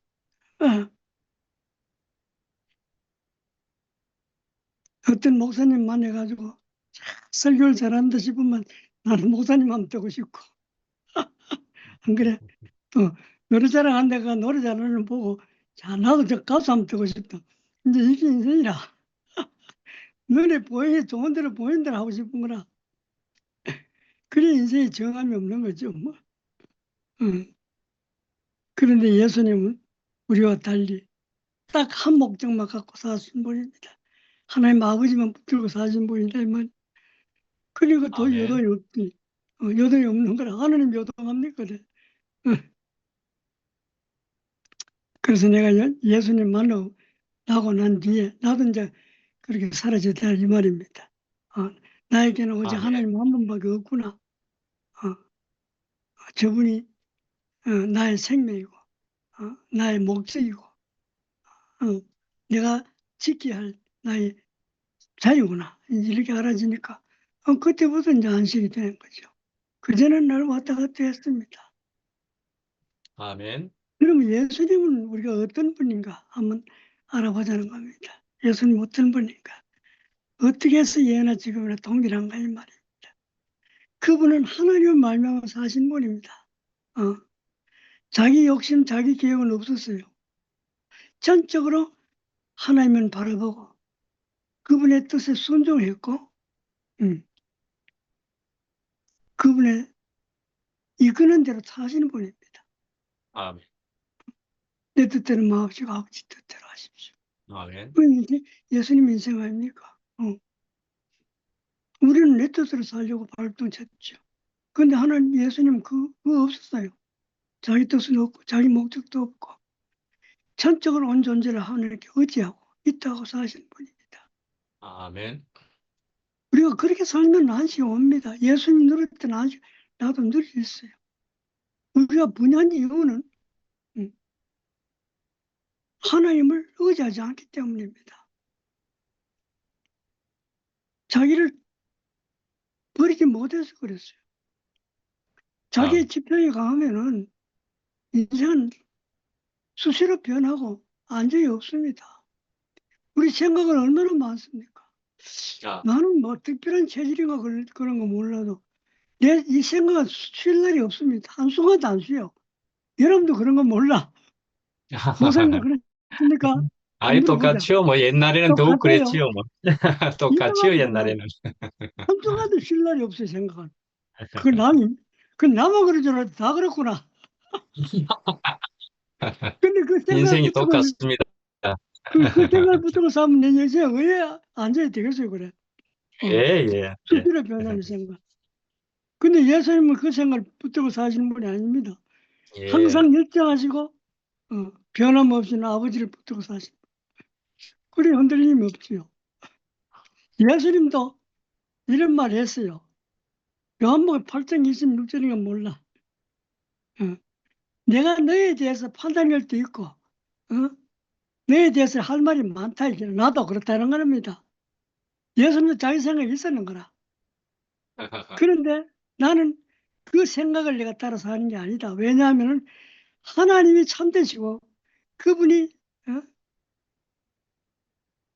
어떤 목사님 만나가지고 설교를 잘한다 싶으면 나는 목사님 하면 되고 싶고 안 그래? 또 노래 자랑한 데가 노래 잘하는 거 보고 자 나도 저 가수 하면 되고 싶다. 이제 이게 인생이라 눈에 보이게 좋은 대로 보이는 대로 하고 싶은 거라. 그래 인생에 정함이 없는 거죠. 뭐. 그런데 예수님은 우리와 달리 딱 한 목적만 갖고 사신 분입니다. 하나님 아버지만 붙들고 사신 분이다 이 말. 그리고 또 아멘. 요동이 없지. 요동이 없는 거라. 하나님 요동합니까? 그래. 그래서 내가 예수님 만나고 난 뒤에 나도 이제 그렇게 사라졌다 이 말입니다. 나에게는 오직 아멘. 하나님 한 분밖에 없구나. 저분이 나의 생명이고 나의 목적이고 내가 지켜야 할 나의 자유구나. 이렇게 알아지니까 그때부터 이제 안식이 되는 거죠. 그전에는 날 왔다 갔다 했습니다. 아멘. 그러면 예수님은 우리가 어떤 분인가 한번 알아보자는 겁니다. 예수님 어떤 분인가? 어떻게 해서 예나 지금이나 동일한가 이 말입니다. 그분은 하나님의 말씀으로 사신 분입니다. 자기 욕심, 자기 계획은 없었어요. 전적으로 하나님을 바라보고 그분의 뜻에 순종했고 그분의 이끄는 대로 사시는 분입니다. 아멘. 내 뜻대로 마옵시고 아버지 뜻대로 하십시오. 아멘. 그게 예수님 인생 아닙니까? 우리는 내 뜻으로 살려고 발동쳤죠. 그런데 하나님 예수님 그거 없었어요. 자기 뜻은 없고 자기 목적도 없고 전적으로 온 존재를 하나님께 의지하고 있다고 사시는 분입니다. 아멘. 우리가 그렇게 살면 안식이 옵니다. 예수님 누릴 때는 안식 나도 누릴 수 있어요. 우리가 분한 이유는 하나님을 의지하지 않기 때문입니다. 자기를 버리지 못해서 그랬어요. 자기의 지평이 강하면은 인생은 수시로 변하고 안정이 없습니다. 우리 생각은 얼마나 많습니까? 나는 뭐 특별한 체질인가 그런 거 몰라도 내 이 생각은 쉴 날이 없습니다. 한순간도 안 쉬어. 여러분도 그런 거 몰라. 목사님도 그렇습니까? 아니, 물어보자. 똑같이요. 뭐, 옛날에는 더욱 똑같아요. 그랬지요. 뭐. 똑같이요, 이상합니다. 옛날에는. 한순간도 쉴 날이 없어요, 생각은. 그 나만 그런 줄 알았는데 다 그렇구나. 근데 그 생각 인생이 붙들고, 똑같습니다. 그 생각 붙들고 살면 내 인생 왜 앉아야 되겠어요, 그래. 예, 예. 수시로 변하는 생각. 근데 예수님은 그 생각을 붙들고 사시는 분이 아닙니다. 예. 항상 일정하시고, 변함없이는 아버지를 붙들고 사시고. 그래, 흔들림이 없지요. 예수님도 이런 말 했어요. 요한복음 8장 26절인가 몰라. 내가 너에 대해서 판단할 때 있고, 너에 대해서 할 말이 많다. 이게 나도 그렇다는 겁니다. 예수님도 자기 생각이 있었는 거라. 그런데 나는 그 생각을 내가 따라서 하는 게 아니다. 왜냐하면 하나님이 참되시고 그분이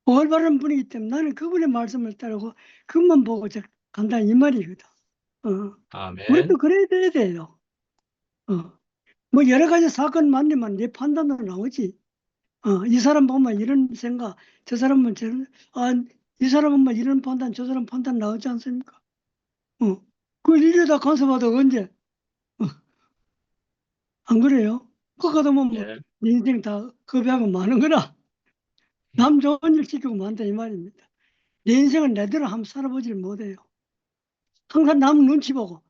올바른 분이기 때문에 나는 그분의 말씀을 따르고 그것만 보고 간다 이 말이거든. 아멘. 우리도 그래야 돼요. 뭐 여러 가지 사건 만나면 내 판단으로 나오지. 이 사람 보면 이런 생각, 저 사람 보면 저런, 이 사람 보면 이런 판단, 저 사람 판단 나오지 않습니까? 그 일에다 간섭하다 언제? 안 그래요? 그거 보면 뭐, 예. 내 인생 다 겁하고 마는 거라. 남 좋은 일 시키고 만다 이 말입니다. 내 인생은 내대로 한번 살아보질 못해요. 항상 남 눈치 보고,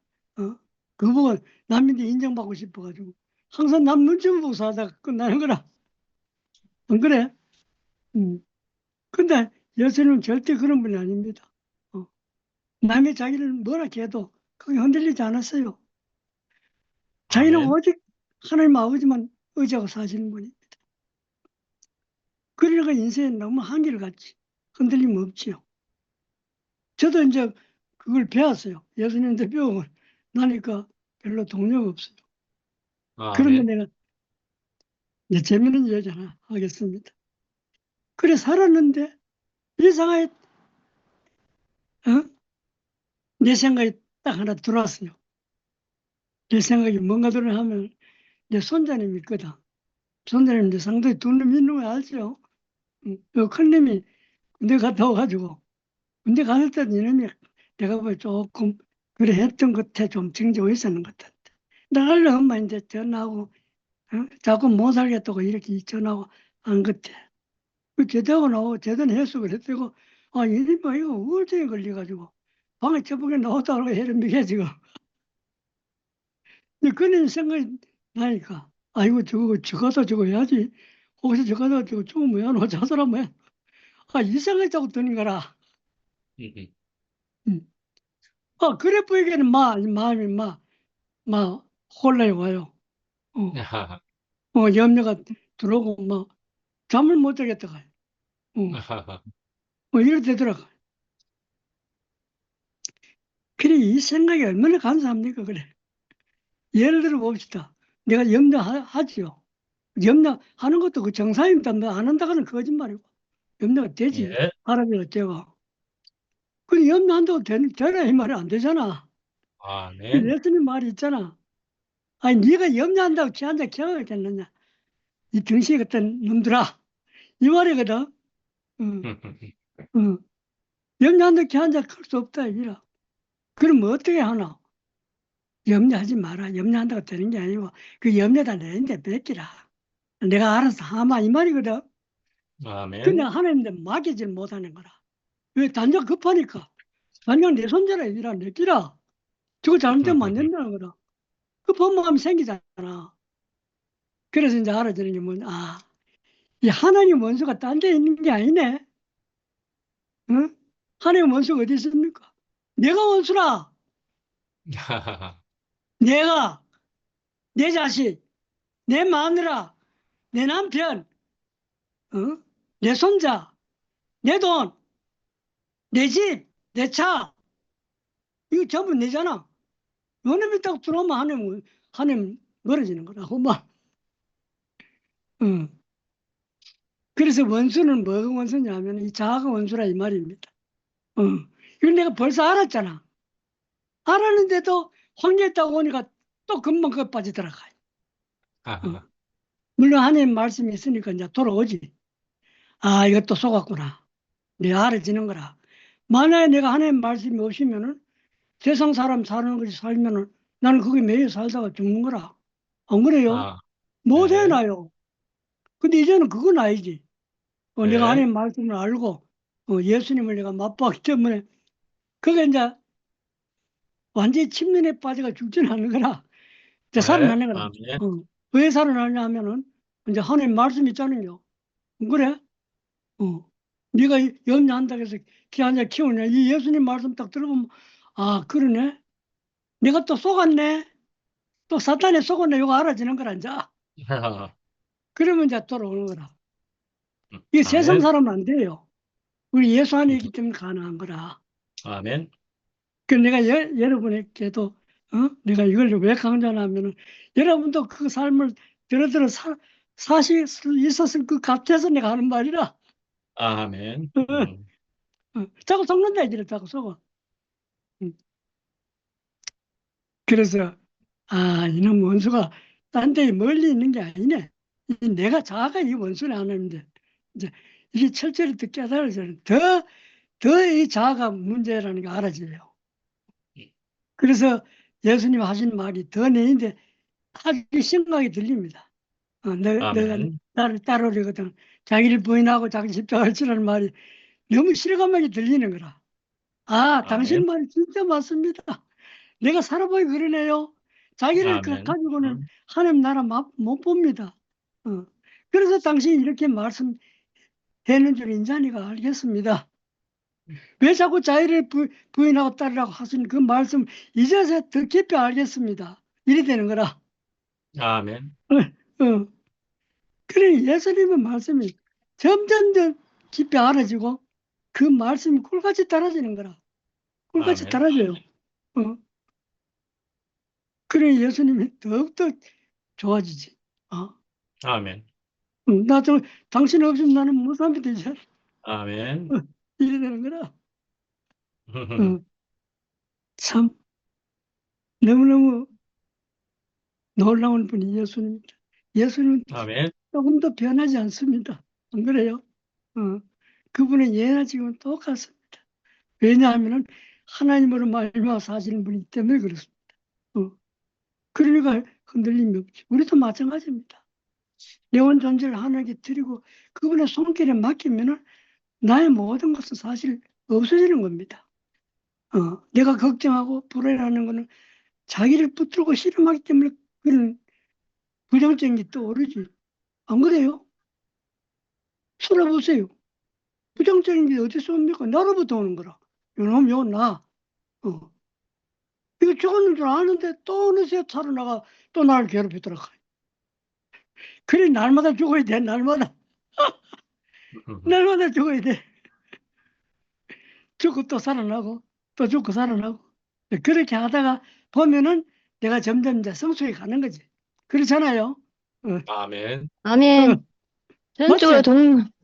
그거 보고 남인데 인정받고 싶어가지고 항상 남 눈치 보고 살다가 끝나는 거라. 안 그래? 근데 예수님은 절대 그런 분이 아닙니다. 남이 자기를 뭐라 해도 그게 흔들리지 않았어요. 자기는 아멘. 오직 하나님 아버지만 의지하고 사시는 분입니다. 그러니까 인생에 너무 한결같이 흔들림 없지요. 저도 이제 그걸 배웠어요. 예수님한테 배우고 나니까 별로 동력 없어요. 그런데 아멘. 내가 이제 재밌는 얘기 하나 하겠습니다. 그래 살았는데 이상하게 내 생각이 딱 하나 들어왔어요. 내 생각이 뭔가 들어하면 내 손자님이 있거든. 손자님인데 상당히 돈 있는 거 알죠? 큰 놈이 군대 갔다 와가지고 군대 갔을 때는 이놈이 내가 뭐 조금 그래 했던 것 같아. 좀 징조가 있었는 것 같아. 나를 엄마 이제 전화하고 자꾸 못 살겠다고 이렇게 전화하고 한 것 같아. 그 제대하고 나오고 제대는 해석을 했다고 이놈이 뭐 이거 우울증에 걸려가지고 방에 저녁에 나왔다고 해를 미게 지금. 근데 그런 생각이 나니까 아이고 저거다 저거 해야지. 혹시 저거다 저거 죽으면 뭐야 너 저 사람 뭐야. 이 생각이 자꾸 드는 거라. 음. 그래 보이기에는 마음이 막 혼란이 와요. 어, 염려가 들어오고 막 잠을 못 자겠다가 이래 되더라고. 그래 이 생각이 얼마나 감사합니까 그래. 예를 들어 봅시다. 내가 염려하지요. 염려하는 것도 그 정상입니다. 뭐 안 한다고는 거짓말이고 염려가 되지. 예. 하라면 어째고. 그 염려한다고 되나 이 말이 안 되잖아. 그 아멘. 예수님 말이 있잖아. 아니 네가 염려한다고 지 혼자 경험했겠느냐. 이 등신 같은 놈들아. 이 말이거든. 응, 응. 염려한다고 지 혼자 클 수 없다 이라. 그럼 뭐 어떻게 하나? 염려하지 마라. 염려한다고 되는 게 아니고 그 염려다 내는데 뺏기라. 내가 알아서 하마 이 말이거든. 근데 아멘. 하나님한테 맡기질 못하는 거라. 왜 단정 급하니까. 단정 내 손자라 이라 내끼라. 저거 잘못되면 안 된다는 거라. 급한 마음이 생기잖아. 그래서 이제 알아지는 게 뭐냐. 이 하나님 원수가 딴 데 있는 게 아니네. 응? 하나님 원수가 어디 있습니까? 내가 원수라. 내가, 내 자식, 내 마누라, 내 남편, 내 손자, 내 돈, 내 집, 내 차. 이거 전부 내잖아. 요놈이 딱 들어오면 하나님 멀어지는 거라고, 막. 응. 그래서 원수는 뭐가 원수냐면 이 자아가 원수라 이 말입니다. 이건 내가 벌써 알았잖아. 알았는데도 황제에 딱 오니까 또 금방 그거 빠지더라가. 물론 하나님 말씀이 있으니까 이제 돌아오지. 이것도 속았구나. 내가 알아지는 거라. 만약에 내가 하나님 말씀이 없으면은 세상 사람 사는 것이 살면은 나는 거기 매여 살다가 죽는 거라. 안 그래요? 못 네. 해놔요. 근데 이제는 그건 아니지. 내가 네. 하나님 말씀을 알고 예수님을 내가 맛봤기 때문에 그게 이제 완전히 침륜에 빠져가 죽지는 않는 거라. 이제 네. 살아나는 거라. 아멘. 왜 살아나냐 하면은 이제 하나님 말씀 있잖아요. 안 그래? 네가 염려한다고 해서 키 하나 키우냐. 이 예수님 말씀 딱 들어보면 그러네. 내가 또 속았네. 또 사탄에 속았네. 이거 알아지는 거라 이제. 그러면 이제 돌아오는 거라. 이게 세상 아멘. 사람은 안 돼요. 우리 예수 안에 있기 때문에 가능한 거라. 아멘. 그 내가 여러분에게도 내가 이걸 왜 강조하냐면은 여러분도 그 삶을 들어 사실 수 있었을 그 값에서 내가 하는 말이라. 아멘. 자꾸 속는다 이래 자꾸 속아. 음. 그래서 이놈 원수가 딴 데 멀리 있는 게 아니네. 내가 자아가 이 원수를 하는데 이제 이게 철저히 더 깨달아져요. 더 이 자아가 문제라는 게 알아져요. 그래서 예수님 하신 말이 더 내인데 아주 심각하게 들립니다. 내가 아멘. 나를 따르려거든 자기를 부인하고 자기 십자가를 지라는 말이 너무 실감하게 들리는 거라. 당신 아멘. 말이 진짜 맞습니다. 내가 살아보니 그러네요. 자기를 아멘. 가지고는 하나님 나라 못 봅니다. 그래서 당신이 이렇게 말씀하는 줄 인자니가 알겠습니다. 왜 자꾸 자기를 부인하고 따르라고 하시는 그 말씀 이제서 더 깊이 알겠습니다. 이래 되는 거라. 아멘. 어. 그래 예수님의 말씀이 점점 더 깊이 알아지고 그 말씀이 꿀같이 떨어지는 거라. 꿀같이 아멘. 떨어져요. 어. 그래 예수님이 더욱더 좋아지지. 아멘. 나도 당신 없으면 나는 못 살면 되지. 아멘. 이래 되는 거라. 참 너무너무 놀라운 분이 예수님입니다. 예수님은 아멘. 조금도 변하지 않습니다. 안 그래요? 그분의 예나 지금은 똑같습니다. 왜냐하면 하나님으로 말미암아 사시는 분이기 때문에 그렇습니다. 그러니까 흔들림이 없죠. 우리도 마찬가지입니다. 영원 존재를 하나님께 드리고 그분의 손길에 맡기면 나의 모든 것은 사실 없어지는 겁니다. 내가 걱정하고 불안해하는 것은 자기를 붙들고 실험하기 때문에 그런 부정적인 게 떠오르지. 안 그래요? 살아보세요. 부정적인 게 어디서 옵니까? 나로부터 오는 거라. 요놈, 요, 나. 이거 죽었는 줄 아는데 또 어느새 살아나가 또 나를 괴롭히더라. 그래, 날마다 죽어야 돼, 날마다. 날마다 죽어야 돼. 죽고 또 살아나고, 또 죽고 살아나고. 그렇게 하다가 보면은 내가 점점 이제 성숙해 가는 거지. 그렇잖아요. 어, 아멘. 아멘. 전적으로 맞지?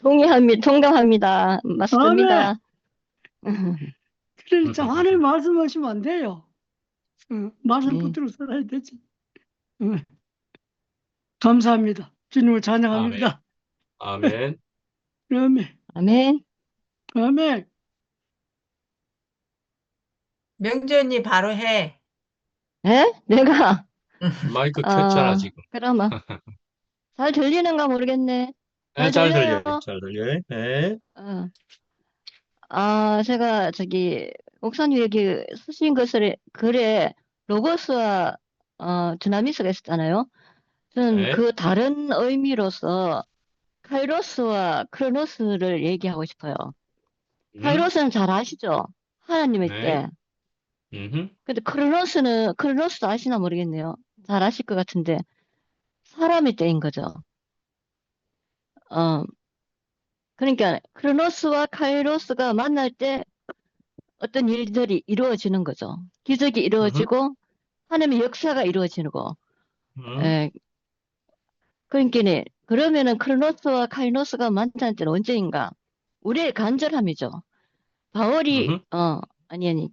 동감합니다. 아멘. 맞습니다. 그래, 참, 하나님 말씀하시면 안 돼요. 말씀 네. 붙들고 살아야 되지. 감사합니다. 주님을 아멘. 찬양합니다. 아멘. 아멘. 아멘. 아멘. 명주 언니 바로 해. 예? 내가, 마이크 켰잖아, 지금. 그러면, 잘 들리는가 모르겠네. 네, 잘 잘 들려요. 들려요. 잘 들려요. 네. 제가 목사님 여기 쓰신 글에 로고스와, 드나미스가 있었잖아요. 저는 네. 그 다른 의미로서 카이로스와 크로노스를 얘기하고 싶어요. 카이로스는 잘 아시죠? 하나님의 네. 때. 근데 크로노스도 아시나 모르겠네요. 잘 아실 것 같은데, 사람의 때인 거죠. 그러니까, 크로노스와 카이로스가 만날 때 어떤 일들이 이루어지는 거죠. 기적이 이루어지고, 하나님의 역사가 이루어지고, 예, 그러니까, 그러면은 크로노스와 카이로스가 만날 때는 언제인가? 우리의 간절함이죠. 바울이,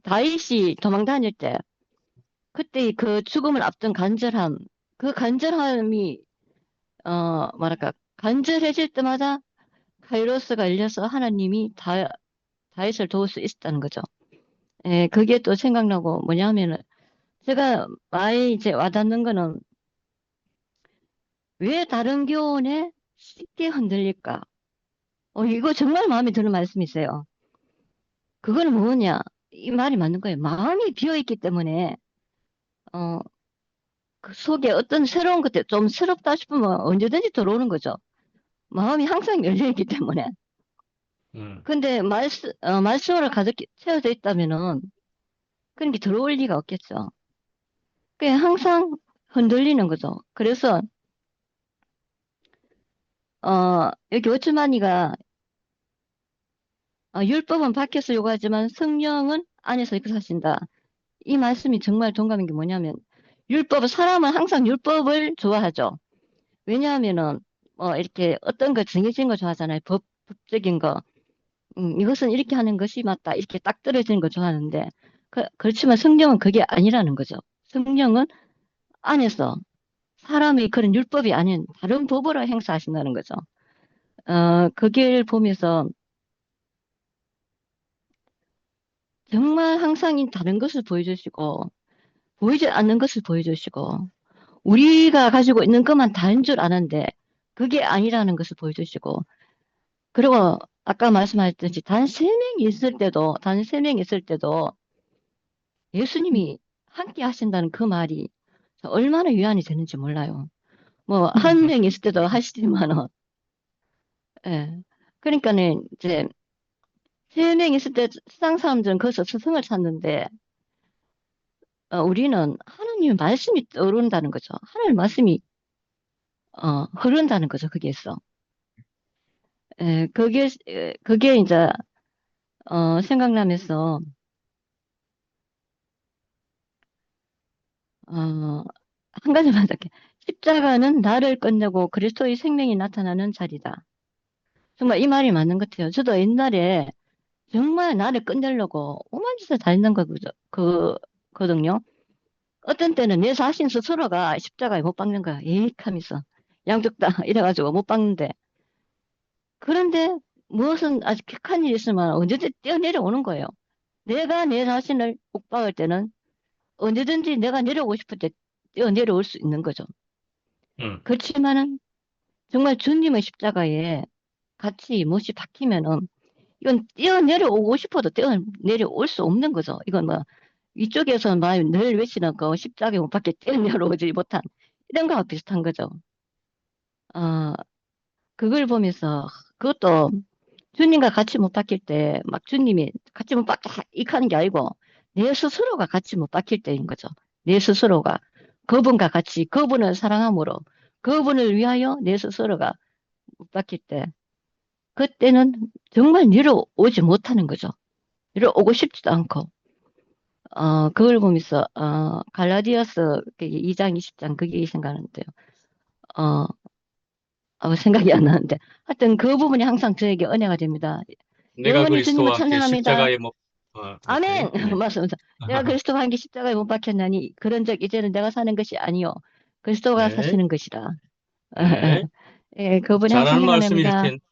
다윗이 도망 다닐 때, 그때 그 죽음을 앞둔 간절함, 그 간절함이, 뭐랄까, 간절해질 때마다 카이로스가 열려서 하나님이 다윗을 도울 수 있었다는 거죠. 예, 그게 또 생각나고 뭐냐면은, 제가 많이 이제 와닿는 거는, 왜 다른 교훈에 쉽게 흔들릴까? 이거 정말 마음에 드는 말씀이세요. 그거는 뭐냐? 이 말이 맞는 거예요. 마음이 비어있기 때문에, 어, 그 속에 어떤 새로운 것들, 좀 새롭다 싶으면 언제든지 들어오는 거죠. 마음이 항상 열려있기 때문에. 근데 말씀으로 가득 채워져 있다면은, 그런 게 들어올 리가 없겠죠. 그게 항상 흔들리는 거죠. 그래서, 여기 오츠마니가, 율법은 밖에서 요구하지만 성령은 안에서 역사하신다. 이 말씀이 정말 동감인 게 뭐냐면, 사람은 항상 율법을 좋아하죠. 왜냐하면은, 이렇게 어떤 거 정해진 거 좋아하잖아요. 법적인 거. 이것은 이렇게 하는 것이 맞다. 이렇게 딱 떨어지는 거 좋아하는데, 그렇지만 성령은 그게 아니라는 거죠. 성령은 안에서 사람이 그런 율법이 아닌 다른 법으로 행사하신다는 거죠. 거기를 보면서 정말 항상 이 다른 것을 보여주시고, 보이지 않는 것을 보여주시고, 우리가 가지고 있는 것만 다인 줄 아는데, 그게 아니라는 것을 보여주시고, 그리고 아까 말씀하셨듯이 단 세 명이 있을 때도 예수님이 함께 하신다는 그 말이 얼마나 위안이 되는지 몰라요. 뭐, 한 명이 있을 때도 하시지만은, 예. 그러니까는 이제 세 명이 있을 때 세상 사람들은 거기서 스승을 찾는데, 우리는 하나님의 말씀이 떠오른다는 거죠. 하나님의 말씀이, 흐른다는 거죠, 거기에서. 예, 그게 이제, 생각나면서, 한 가지만 할게. 십자가는 나를 끝내고 그리스도의 생명이 나타나는 자리다. 정말 이 말이 맞는 것 같아요. 저도 옛날에 정말 나를 끝내려고 오만 짓을 다 했는 거거든요. 어떤 때는 내 자신 스스로가 십자가에 못 박는 거야. 에익 하면서. 양쪽 다 이래가지고 못 박는데. 그런데 무엇은 아주 격한 일이 있으면 언제든지 뛰어내려오는 거예요. 내가 내 자신을 못 박을 때는 언제든지 내가 내려오고 싶을 때 뛰어내려올 수 있는 거죠. 음. 그렇지만은 정말 주님의 십자가에 같이 못이 박히면은 이건 뛰어내려오고 싶어도 뛰어내려올 수 없는 거죠. 이건 뭐 이쪽에서 막 늘 외치는 거 십자가에 못 박혀 뛰어내려오지 못한 이런 거와 비슷한 거죠. 어, 그걸 보면서 그것도 주님과 같이 못 박힐 때 막 주님이 같이 못 박혀 이하는 게 아니고 내 스스로가 같이 못 박힐 때인 거죠. 내 스스로가 그분과 같이 그분을 사랑함으로 그분을 위하여 내 스스로가 못 박힐 때 그때는 정말 내려오지 못하는 거죠. 내려오고 싶지도 않고 그걸 보면서 갈라디아서 2장 20장 그게 생각나는데요. 어, 생각이 안 나는데 하여튼 그 부분이 항상 저에게 은혜가 됩니다. 내가 영원히 주님을 그리스도와 함께 찬양합니다. 십자가에 아멘. 오케이. 네. 맞습니다. 내가 그리스도와 함께 십자가에 못 박혔나니 그런 적 이제는 내가 사는 것이 아니요 그리스도가 네. 사시는 것이라. 네. 예, 그분이 항상 잘하는 말씀일 생각납니다.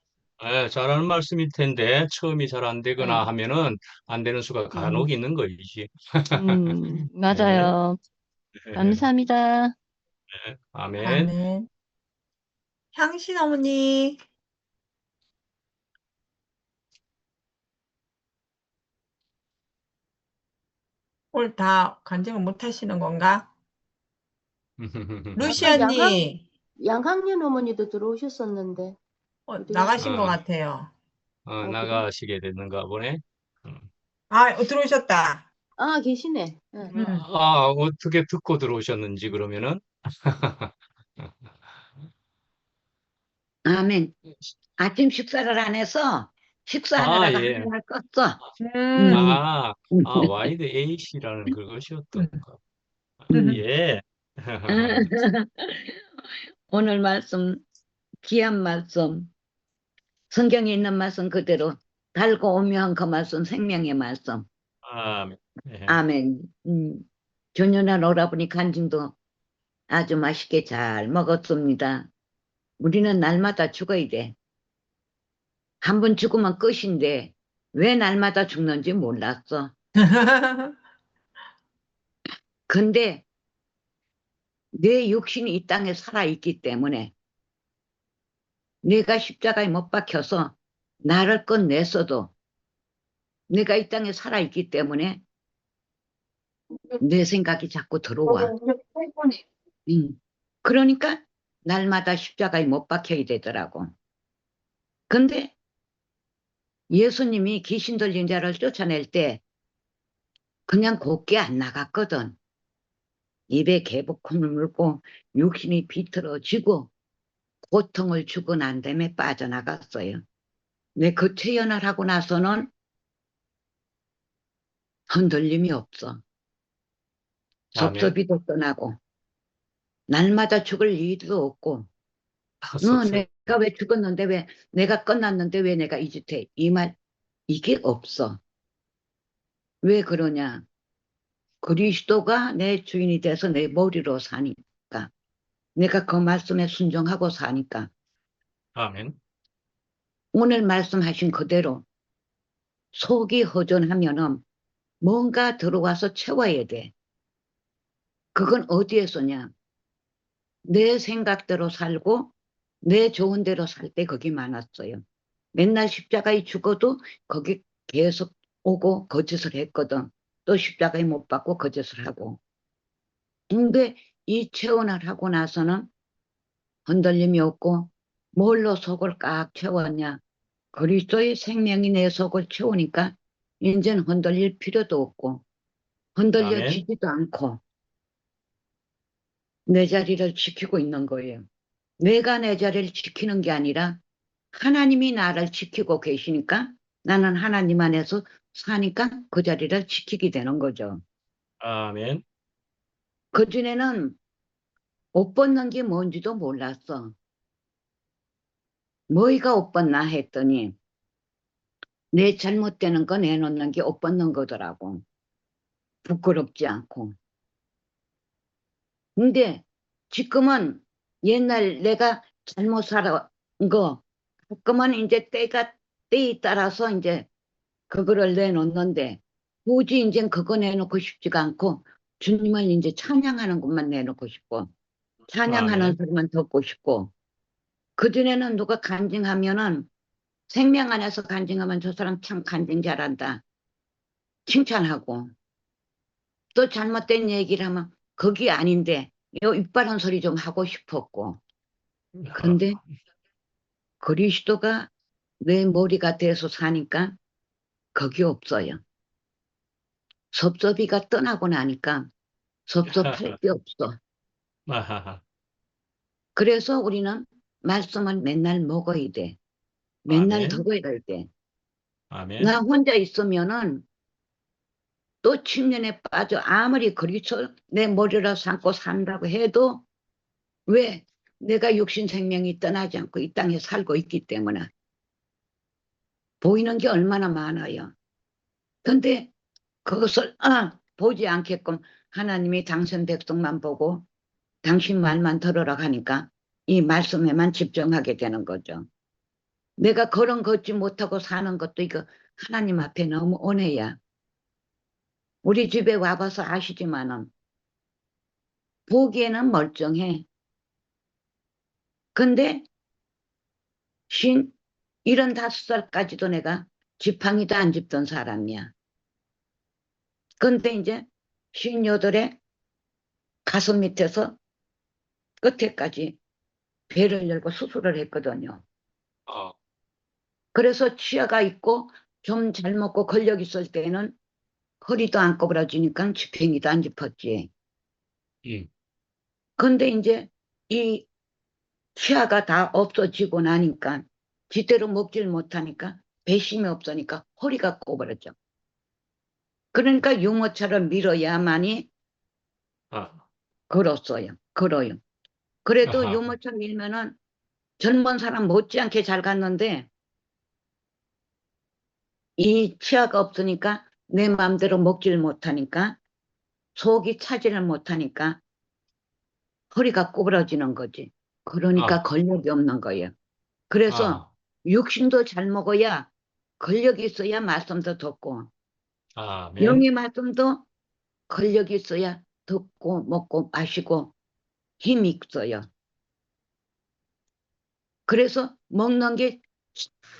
잘하는 말씀일 텐데 처음이 잘 안 네. 되거나 하면은 안 되는 수가 간혹 있는 거이지. 네. 맞아요. 네. 감사합니다. 아멘. 아멘. 향신 어머니. 오늘 다 간증을 못 하시는 건가? 루시아님, 양학년 어머니도 들어오셨었는데 나가신 것 어, 같아요. 그래? 나가시게 됐는가 보네. 들어오셨다. 계시네. 응. 어떻게 듣고 들어오셨는지 그러면은 아멘. 아침 식사를 안 해서 식사하느라고 예. 한명을 껐어. 음. 와이드 A씨라는 그것이었던가. 예. 오늘 말씀, 귀한 말씀, 성경에 있는 말씀 그대로 달고 오묘한 그 말씀, 생명의 말씀. 아멘. 예. 아멘. 조년한 오라버니 간증도 아주 맛있게 잘 먹었습니다. 우리는 날마다 죽어야 돼. 한 번 죽으면 끝인데 왜 날마다 죽는지 몰랐어. 근데 내 육신이 이 땅에 살아있기 때문에 내가 십자가에 못 박혀서 나를 끝냈어도 내가 이 땅에 살아있기 때문에 내 생각이 자꾸 들어와. 그러니까 날마다 십자가에 못 박혀야 되더라고. 근데 예수님이 귀신 들린 자를 쫓아낼 때 그냥 곱게 안 나갔거든. 입에 개복콘을 물고 육신이 비틀어지고 고통을 주고 난 다음에 빠져나갔어요. 내 그 체연을 하고 나서는 흔들림이 없어. 아멘. 섭섭이도 떠나고 날마다 죽을 일도 없고 섭섭. 내가 왜 죽었는데 왜 내가 끝났는데 왜 내가 이 짓해 이 말 이게 없어. 왜 그러냐. 그리스도가 내 주인이 돼서 내 머리로 사니까 내가 그 말씀에 순종하고 사니까 아멘. 오늘 말씀하신 그대로 속이 허전하면은 뭔가 들어와서 채워야 돼. 그건 어디에서냐. 내 생각대로 살고 내 좋은 대로 살 때 거기 많았어요. 맨날 십자가에 죽어도 거기 계속 오고 거짓을 했거든. 또 십자가에 못 박고 거짓을 하고. 근데 이 체온을 하고 나서는 흔들림이 없고 뭘로 속을 꽉 채웠냐. 그리스도의 생명이 내 속을 채우니까 이제는 흔들릴 필요도 없고 흔들려지지도 않고 내 자리를 지키고 있는 거예요. 내가 내 자리를 지키는 게 아니라 하나님이 나를 지키고 계시니까 나는 하나님 안에서 사니까 그 자리를 지키게 되는 거죠. 아멘. 그전에는 옷 벗는 게 뭔지도 몰랐어. 뭐가 옷 벗나 했더니 내 잘못되는 거 내놓는 게 옷 벗는 거더라고. 부끄럽지 않고. 근데 지금은 옛날 내가 잘못 살아온 거 가끔은 이제 때에 따라서 이제 그거를 내놓는데 굳이 이제 그거 내놓고 싶지가 않고 주님을 이제 찬양하는 것만 내놓고 싶고 찬양하는 아멘. 소리만 듣고 싶고 그전에는 누가 간증하면은 생명 안에서 간증하면 저 사람 참 간증 잘한다 칭찬하고 또 잘못된 얘기를 하면 그게 아닌데 요 이빨한 소리 좀 하고 싶었고 근데 그리스도가 내 머리가 돼서 사니까 그게 없어요. 섭섭이가 떠나고 나니까 섭섭할 게 없어. 아하하. 그래서 우리는 말씀을 맨날 먹어야 돼. 맨날 아멘. 들어야 돼. 아멘. 나 혼자 있으면은 또 침륜에 빠져 아무리 그리스도 내 머리로 삼고 산다고 해도 왜 내가 육신 생명이 떠나지 않고 이 땅에 살고 있기 때문에 보이는 게 얼마나 많아요. 근데 그것을 보지 않게끔 하나님이 당신 백성만 보고 당신 말만 들으라 하니까 이 말씀에만 집중하게 되는 거죠. 내가 걸음 걷지 못하고 사는 것도 이거 하나님 앞에 너무 은혜야. 우리 집에 와봐서 아시지만은 보기에는 멀쩡해. 근데 75살까지도 내가 지팡이도 안 짚던 사람이야. 근데 이제 58에 가슴 밑에서 끝에까지 배를 열고 수술을 했거든요. 어. 그래서 치아가 있고 좀 잘 먹고 근력 있을 때는 허리도 안 꼬부라지니까 지팡이도 안 짚었지. 근데 이제 이 치아가 다 없어지고 나니까 제대로 먹질 못하니까 배심이 없으니까 허리가 꼬부라져. 그러니까 유모차를 밀어야만이 아. 걸어요. 그래도 아하. 유모차 밀면은 젊은 사람 못지않게 잘 갔는데 이 치아가 없으니까 내 마음대로 먹질 못하니까 속이 차지를 못하니까 허리가 구부러지는 거지. 그러니까 아. 근력이 없는 거예요. 그래서 아. 육신도 잘 먹어야 근력이 있어야 말씀도 듣고 아멘. 영의 말씀도 근력이 있어야 듣고 먹고 마시고 힘이 있어요. 그래서 먹는 게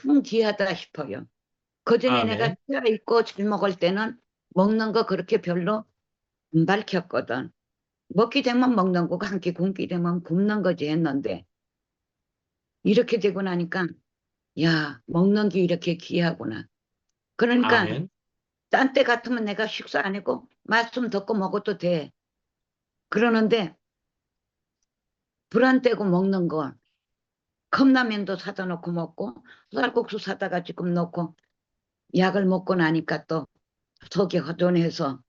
참 귀하다 싶어요. 그전에 내가 아멘. 치아 있고 잘 먹을 때는 먹는 거 그렇게 별로 안 밝혔거든. 먹기 되면 먹는 거고 한 끼 굶기 되면 굶는 거지 했는데 이렇게 되고 나니까 야 먹는 게 이렇게 귀하구나. 그러니까 아멘. 딴 때 같으면 내가 식사 안 하고 말씀 듣고 먹어도 돼. 그러는데 불안 때고 먹는 거 컵라면도 사다 놓고 먹고 쌀국수 사다가 지금 넣고 약을 먹고 나니까 또 속이 허전해서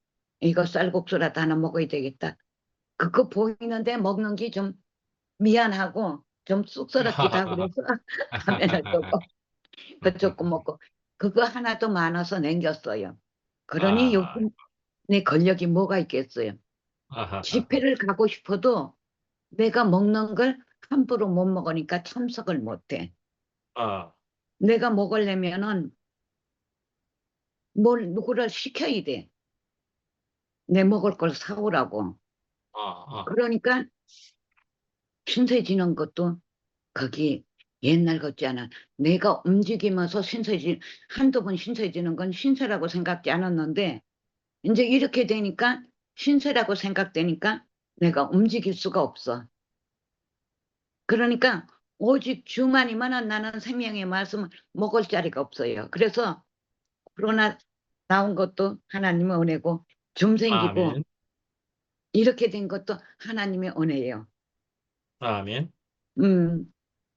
이거 쌀국수라도 하나 먹어야 되겠다. 그거 보이는데 먹는 게 좀 미안하고 좀 쑥스럽기도 하고 그래서 라면을 끄고 그 조금 먹고 그거 하나도 많아서 남겼어요. 그러니 아. 요즘 내 권력이 뭐가 있겠어요. 아하하. 집회를 가고 싶어도 내가 먹는 걸 함부로 못 먹으니까 참석을 못해. 아. 내가 먹으려면은 뭘 누구를 시켜야 돼. 내 먹을 걸 사오라고. 아. 그러니까 신세지는 것도 거기 옛날 같지 않아. 내가 움직이면서 한두 번 신세지는 건 신세라고 생각지 않았는데 이제 이렇게 되니까 신세라고 생각되니까 내가 움직일 수가 없어. 그러니까 오직 주만이면 나는 생명의 말씀을 먹을 자리가 없어요. 그래서 코로나 나온 것도 하나님의 은혜고 좀 생기고 아멘. 이렇게 된 것도 하나님의 은혜예요. 아멘.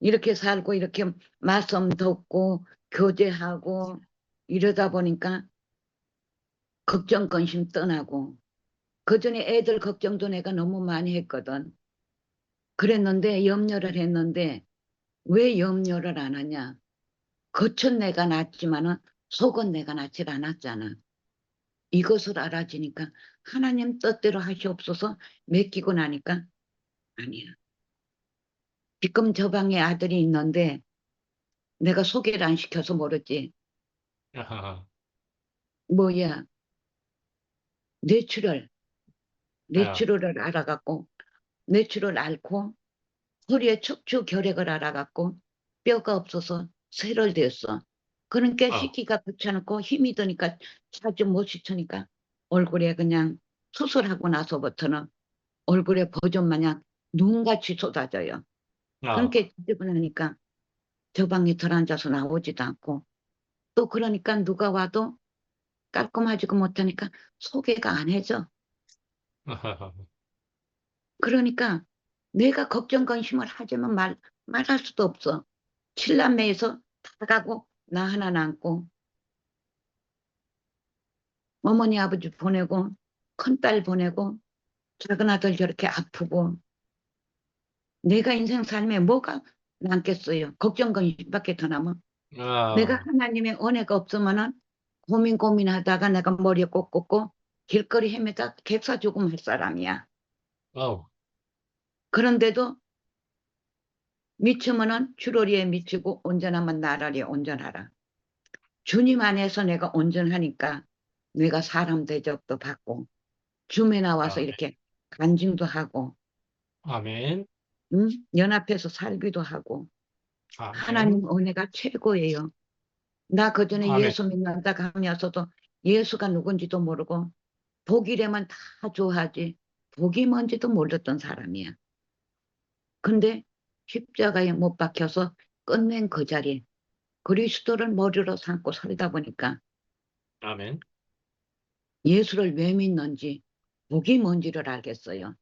이렇게 살고 이렇게 말씀 듣고 교제하고 이러다 보니까 걱정 근심 떠나고 그전에 애들 걱정도 내가 너무 많이 했거든. 그랬는데 염려를 했는데 왜 염려를 안 하냐? 겉은 내가 낫지만은 속은 내가 낫질 않았잖아. 이것을 알아지니까 하나님 뜻대로 하시옵소서 맡기고 나니까 아니야. 지금 저 방에 아들이 있는데 내가 소개를 안 시켜서 모르지. 아하. 뭐야, 뇌출혈, 아, 뇌출혈을 알아갖고 뇌출혈을 앓고 허리에 척추 결핵을 알아갖고 뼈가 없어서 쇠를됐어. 그러니까 아, 씻기가 귀찮고 힘이 드니까 자주 못 씻으니까 얼굴에 그냥 수술하고 나서부터는 얼굴에 버전 마냥 눈같이 쏟아져요. 아, 그렇게 지저분하니까 저 방에 들어앉아서 나오지도 않고 또 그러니까 누가 와도 깔끔하지도 못하니까 소개가 안 해져. 아하하. 그러니까 내가 걱정 근심을 하지만 말할 수도 없어. 칠남매에서 다 가고 나 하나 남고 어머니 아버지 보내고 큰딸 보내고 작은 아들 저렇게 아프고 내가 인생 삶에 뭐가 남겠어요. 걱정 근심밖에 더 남아. 내가 아, 하나님의 은혜가 없으면은 고민하다가 내가 머리에 꼭 꽂고 길거리 헤매다 객사 죽음 할 사람이야. 아우, 그런데도 미치면은 주러리에 미치고 온전하면 나라리에 온전하라. 주님 안에서 내가 온전하니까 내가 사람 대접도 받고 줌에 나와서 아멘, 이렇게 간증도 하고 아멘, 응? 연합해서 살기도 하고 아멘, 하나님 은혜가 최고예요. 나 그전에 아멘. 예수 믿는다 가면서도 예수가 누군지도 모르고 복이라면 다 좋아하지 복이 뭔지도 몰랐던 사람이야. 근데 십자가에 못 박혀서 끝낸 그 자리 그리스도를 머리로 삼고 살다 보니까 아멘. 예수를 왜 믿는지 복이 뭔지를 알겠어요.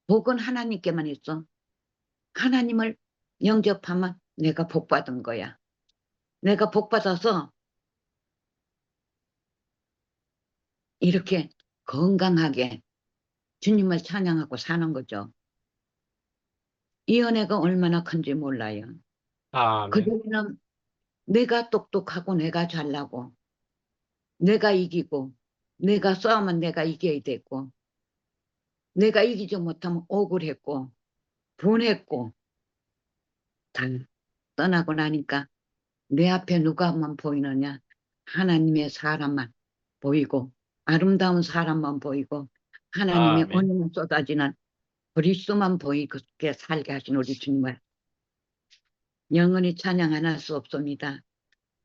복은 하나님께만 있어. 하나님을 영접하면 내가 복 받은 거야. 내가 복 받아서 이렇게 건강하게 주님을 찬양하고 사는 거죠. 이 은혜가 얼마나 큰지 몰라요. 아멘. 그전에는 내가 똑똑하고 내가 잘나고 내가 이기고 내가 싸우면 내가 이겨야 되고 내가 이기지 못하면 억울했고 분했고 다 떠나고 나니까 내 앞에 누가만 보이느냐 하나님의 사람만 보이고 아름다운 사람만 보이고 하나님의 아멘. 은혜만 쏟아지는 그리스도만 보이게 살게 하신 우리 주님을 영원히 찬양 안 할 수 없습니다.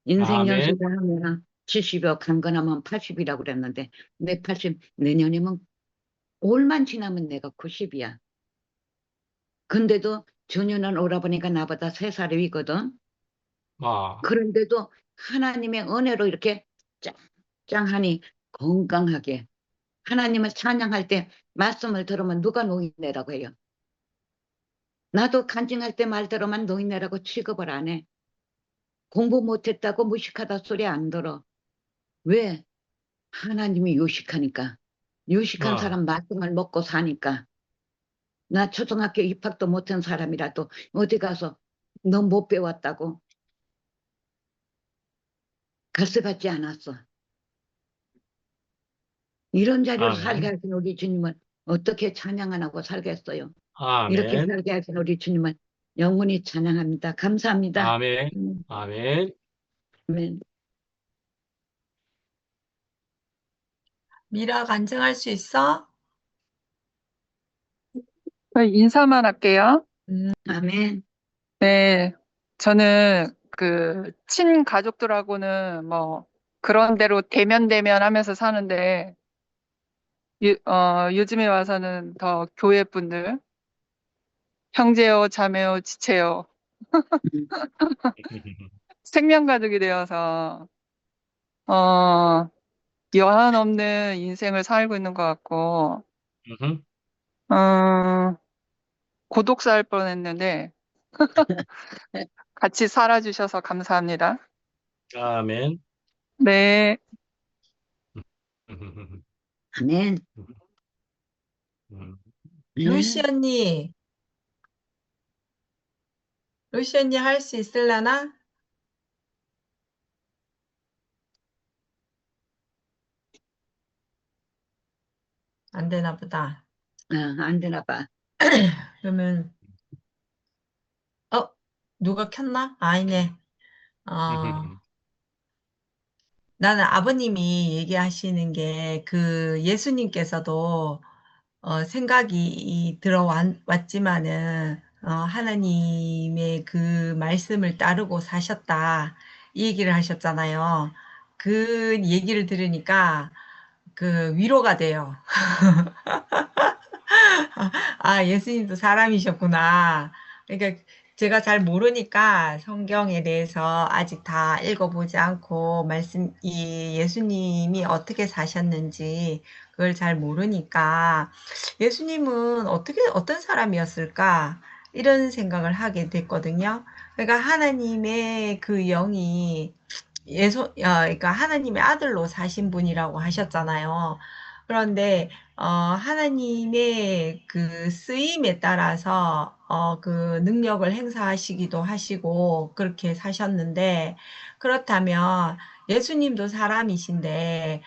인생 아멘. 연수를 하면 70여 강건하면 80이라고 그랬는데 내 80 내년이면 올만 지나면 내가 90이야. 근데도 준유는 오라버니가 나보다 3살 위거든. 아, 그런데도 하나님의 은혜로 이렇게 짱짱하니 건강하게 하나님을 찬양할 때 말씀을 들으면 누가 노인네라고 해요. 나도 간증할 때 말 들으면 노인네라고 취급을 안 해. 공부 못했다고 무식하다 소리 안 들어. 왜? 하나님이 요식하니까. 요식한 아, 사람 말씀을 먹고 사니까. 나 초등학교 입학도 못한 사람이라도 어디 가서 너 못 배웠다고 갈세받지 않았어. 이런 자리로 살게 아멘. 하신 우리 주님은 어떻게 찬양 안 하고 살겠어요? 이렇게 아멘. 살게 하신 우리 주님은 영원히 찬양합니다. 감사합니다. 아멘. 음, 아멘. 아멘. 미라 간증할 수 있어? 인사만 할게요. 아멘. 네, 저는 그 친가족들하고는 뭐 그런 대로 대면 하면서 사는데 요즘에 와서는 더 교회 분들 형제요, 자매요, 지체요 음, 생명가족이 되어서 어, 여한 없는 인생을 살고 있는 것 같고 어, 고독사 할 뻔했는데 같이 살아주셔서 감사합니다. 아멘. 네. 아멘. 음. 루시 언니, 루시 언니 할 수 있을라나? 안 되나 보다. 안 되나 봐. 그러면, 누가 켰나? 아니네. 나는 아버님이 얘기하시는 게 그 예수님께서도 생각이 들어왔지만은 하나님의 그 말씀을 따르고 사셨다. 이 얘기를 하셨잖아요. 그 얘기를 들으니까 그 위로가 돼요. 예수님도 사람이셨구나. 그러니까 제가 잘 모르니까 성경에 대해서 아직 다 읽어보지 않고 이 예수님이 어떻게 사셨는지 그걸 잘 모르니까 예수님은 어떤 사람이었을까? 이런 생각을 하게 됐거든요. 그러니까 하나님의 그 영이 그러니까 하나님의 아들로 사신 분이라고 하셨잖아요. 그런데 하나님의 그 쓰임에 따라서 그 능력을 행사하시기도 하시고 그렇게 사셨는데 그렇다면 예수님도 사람이신데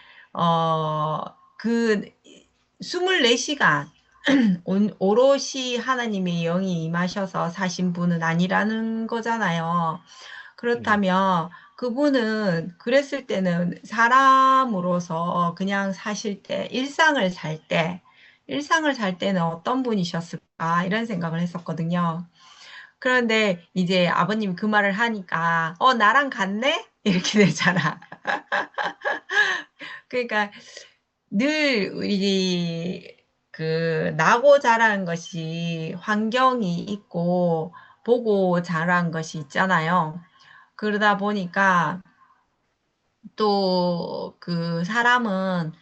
그 24시간 오롯이 하나님의 영이 임하셔서 사신 분은 아니라는 거잖아요. 그렇다면 그분은 그랬을 때는 사람으로서 그냥 사실 때, 일상을 살 때는 어떤 분이셨을까? 이런 생각을 했었거든요. 그런데 이제 아버님 그 말을 하니까, 나랑 같네? 이렇게 되잖아. 그러니까 늘 우리 나고 자란 것이 환경이 있고 보고 자란 것이 있잖아요. 그러다 보니까 또 그 사람은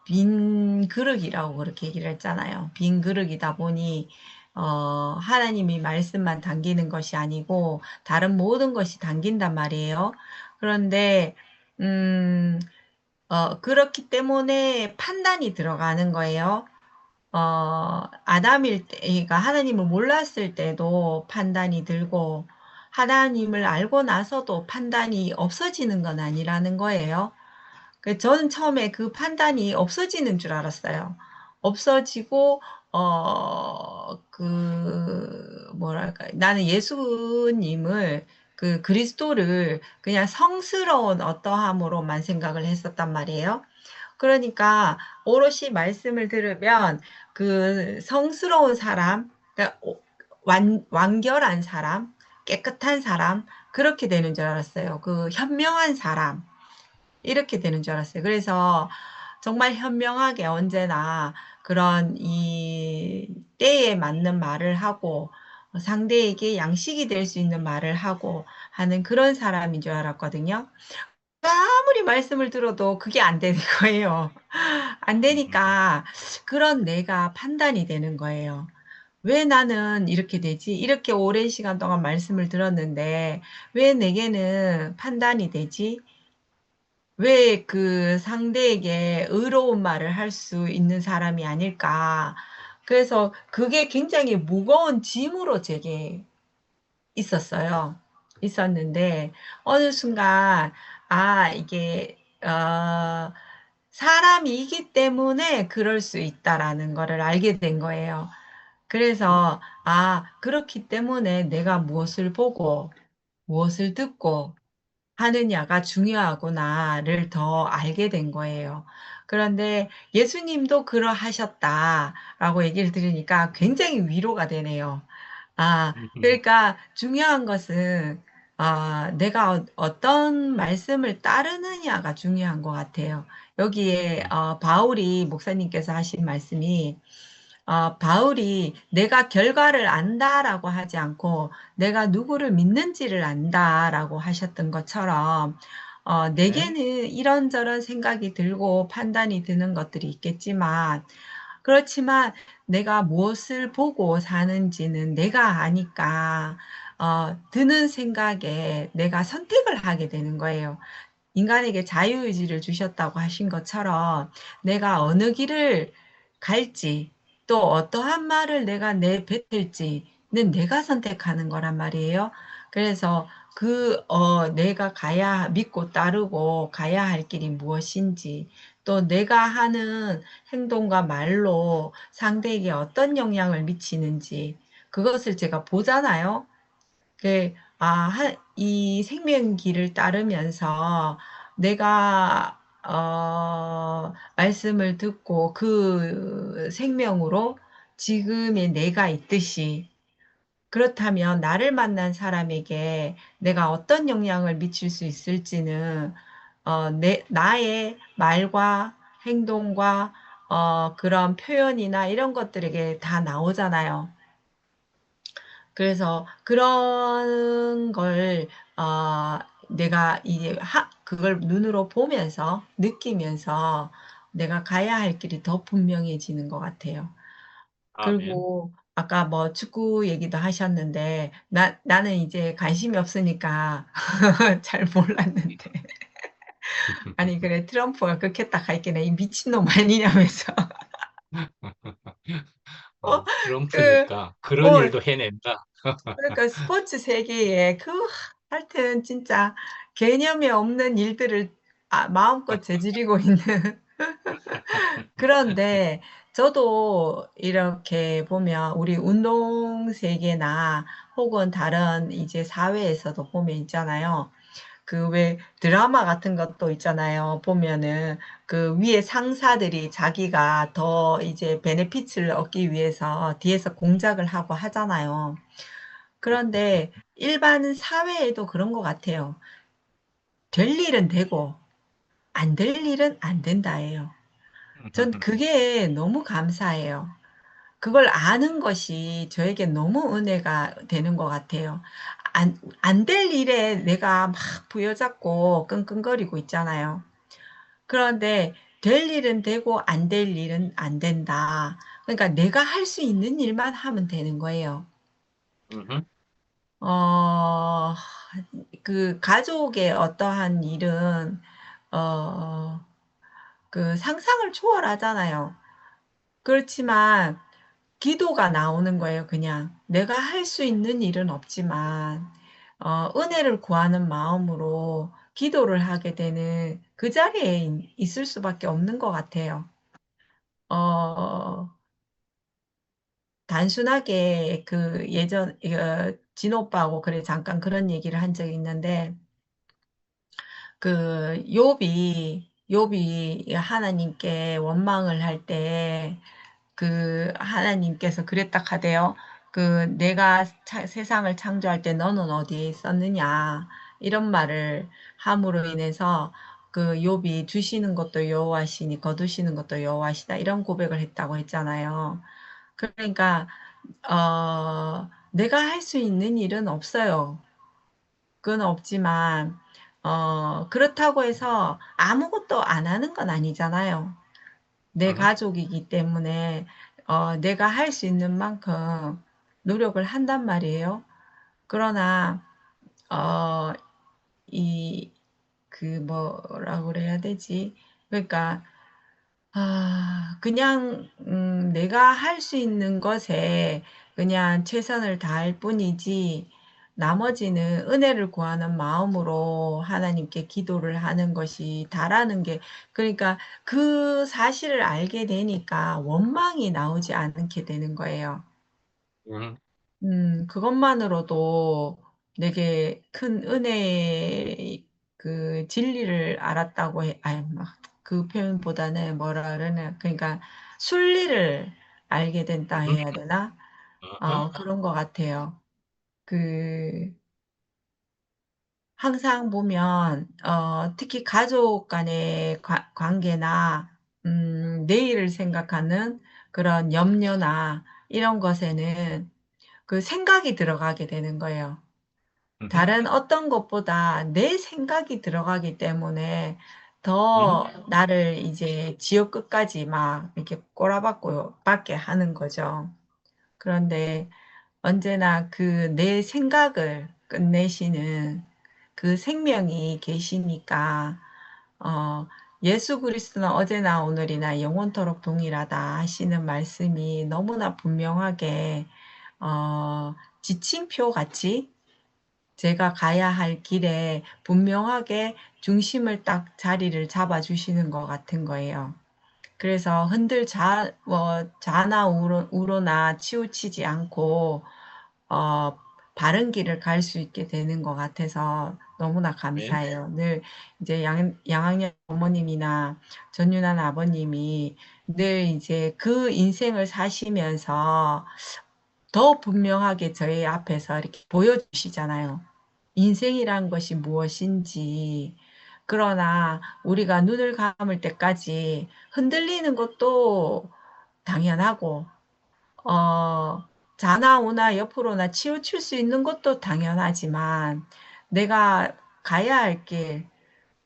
빈 그릇이라고 그렇게 얘기를 했잖아요. 빈 그릇이다 보니 하나님이 말씀만 담기는 것이 아니고 다른 모든 것이 담긴단 말이에요. 그런데 그렇기 때문에 판단이 들어가는 거예요. 아담일 때, 그러니까 하나님을 몰랐을 때도 판단이 들고, 하나님을 알고 나서도 판단이 없어지는 건 아니라는 거예요. 저는 처음에 그 판단이 없어지는 줄 알았어요. 없어지고, 뭐랄까, 나는 예수님을, 그 그리스도를 그냥 성스러운 어떠함으로만 생각을 했었단 말이에요. 그러니까 오롯이 말씀을 들으면 그 성스러운 사람, 그러니까 완결한 사람, 깨끗한 사람, 그렇게 되는 줄 알았어요. 그 현명한 사람, 이렇게 되는 줄 알았어요. 그래서 정말 현명하게 언제나 그런 이 때에 맞는 말을 하고 상대에게 양식이 될 수 있는 말을 하고 하는 그런 사람인 줄 알았거든요. 아무리 말씀을 들어도 그게 안 되는 거예요. 안 되니까 그런 내가 판단이 되는 거예요. 왜 나는 이렇게 되지? 이렇게 오랜 시간 동안 말씀을 들었는데 왜 내게는 판단이 되지? 왜 그 상대에게 의로운 말을 할 수 있는 사람이 아닐까? 그래서 그게 굉장히 무거운 짐으로 제게 있었는데, 어느 순간, 이게, 사람이기 때문에 그럴 수 있다라는 거를 알게 된 거예요. 그래서, 그렇기 때문에 내가 무엇을 보고, 무엇을 듣고, 하느냐가 중요하구나를 더 알게 된 거예요. 그런데 예수님도 그러하셨다라고 얘기를 들으니까 굉장히 위로가 되네요. 그러니까 중요한 것은 내가 어떤 말씀을 따르느냐가 중요한 것 같아요. 여기에 바울이 목사님께서 하신 말씀이 바울이 내가 결과를 안다라고 하지 않고 내가 누구를 믿는지를 안다라고 하셨던 것처럼 내게는 이런저런 생각이 들고 판단이 드는 것들이 있겠지만 그렇지만 내가 무엇을 보고 사는지는 내가 아니까 드는 생각에 내가 선택을 하게 되는 거예요. 인간에게 자유의지를 주셨다고 하신 것처럼 내가 어느 길을 갈지 또 어떠한 말을 내가 내뱉을지는 내가 선택하는 거란 말이에요. 그래서 내가 믿고 따르고 가야 할 길이 무엇인지 또 내가 하는 행동과 말로 상대에게 어떤 영향을 미치는지 그것을 제가 보잖아요. 이 생명길을 따르면서 내가 말씀을 듣고 그 생명으로 지금의 내가 있듯이 그렇다면 나를 만난 사람에게 내가 어떤 영향을 미칠 수 있을지는 나의 말과 행동과 그런 표현이나 이런 것들에게 다 나오잖아요. 그래서 그런 걸 내가 이제 그걸 눈으로 보면서 느끼면서 내가 가야 할 길이 더 분명해지는 것 같아요. 아멘. 그리고 아까 뭐 축구 얘기도 하셨는데 나는 이제 관심이 없으니까 잘 몰랐는데 아니 그래 트럼프가 그렇게 딱 할게네 이 미친놈 아니냐면서 그 트럼프니까 그런 어 일도 해낸다. 그러니까 스포츠 세계에 하여튼 진짜 개념이 없는 일들을 마음껏 저지르고 있는 그런데 저도 이렇게 보면 우리 운동 세계나 혹은 다른 이제 사회에서도 보면 있잖아요. 그 왜 드라마 같은 것도 있잖아요. 보면은 그 위에 상사들이 자기가 더 이제 베네핏을 얻기 위해서 뒤에서 공작을 하고 하잖아요. 그런데 일반 사회에도 그런 것 같아요. 될 일은 되고 안 될 일은 안 된다예요. 전 그게 너무 감사해요. 그걸 아는 것이 저에게 너무 은혜가 되는 것 같아요. 안 될 일에 내가 막 부여잡고 끙끙거리고 있잖아요. 그런데 될 일은 되고 안 될 일은 안 된다. 그러니까 내가 할 수 있는 일만 하면 되는 거예요. 음흠. 어, 그 가족의 어떠한 일은 어, 그 상상을 초월하잖아요. 그렇지만 기도가 나오는 거예요, 그냥. 내가 할 수 있는 일은 없지만, 은혜를 구하는 마음으로 기도를 하게 되는 그 자리에 있을 수밖에 없는 것 같아요. 어, 단순하게 진오빠하고 그래, 잠깐 그런 얘기를 한 적이 있는데, 욥이 하나님께 원망을 할 때, 하나님께서 그랬다 하대요. 내가 세상을 창조할 때 너는 어디에 있었느냐. 이런 말을 함으로 인해서 욥이 주시는 것도 여호와시니 거두시는 것도 여호와시다. 이런 고백을 했다고 했잖아요. 그러니까, 내가 할 수 있는 일은 없어요. 그건 없지만, 그렇다고 해서 아무것도 안 하는 건 아니잖아요. 내 음, 가족이기 때문에 내가 할 수 있는 만큼 노력을 한단 말이에요. 그러나 어, 뭐라고 그래야 되지? 그러니까 그냥 내가 할 수 있는 것에 그냥 최선을 다할 뿐이지 나머지는 은혜를 구하는 마음으로 하나님께 기도를 하는 것이 다라는 게 그러니까 그 사실을 알게 되니까 원망이 나오지 않게 되는 거예요. 음, 그것만으로도 내게 큰 은혜의 진리를 알았다고 아니, 막, 그 표현보다는 뭐라 그러나, 그러니까 순리를 알게 된다 음, 해야 되나? 어허, 그런 것 같아요. 그, 항상 보면, 특히 가족 간의 관계나, 내일을 생각하는 그런 염려나 이런 것에는 생각이 들어가게 되는 거예요. 음흠, 다른 어떤 것보다 내 생각이 들어가기 때문에 음, 더 나를 이제 지옥 끝까지 막 이렇게 꼬라박고 받게 하는 거죠. 그런데 언제나 내 생각을 끝내시는 그 생명이 계시니까 예수 그리스도는 어제나 오늘이나 영원토록 동일하다 하시는 말씀이 너무나 분명하게 지침표 같이 제가 가야 할 길에 분명하게 중심을 딱 자리를 잡아주시는 것 같은 거예요. 그래서 좌나 우로나 치우치지 않고 바른 길을 갈 수 있게 되는 것 같아서 너무나 네. 감사해요. 늘 이제 양학년 어머님이나 전윤환 아버님이 늘 이제 그 인생을 사시면서 더 분명하게 저희 앞에서 이렇게 보여주시잖아요. 인생이란 것이 무엇인지. 그러나 우리가 눈을 감을 때까지 흔들리는 것도 당연하고, 좌나 우나 옆으로나 치우칠 수 있는 것도 당연하지만, 내가 가야 할 길,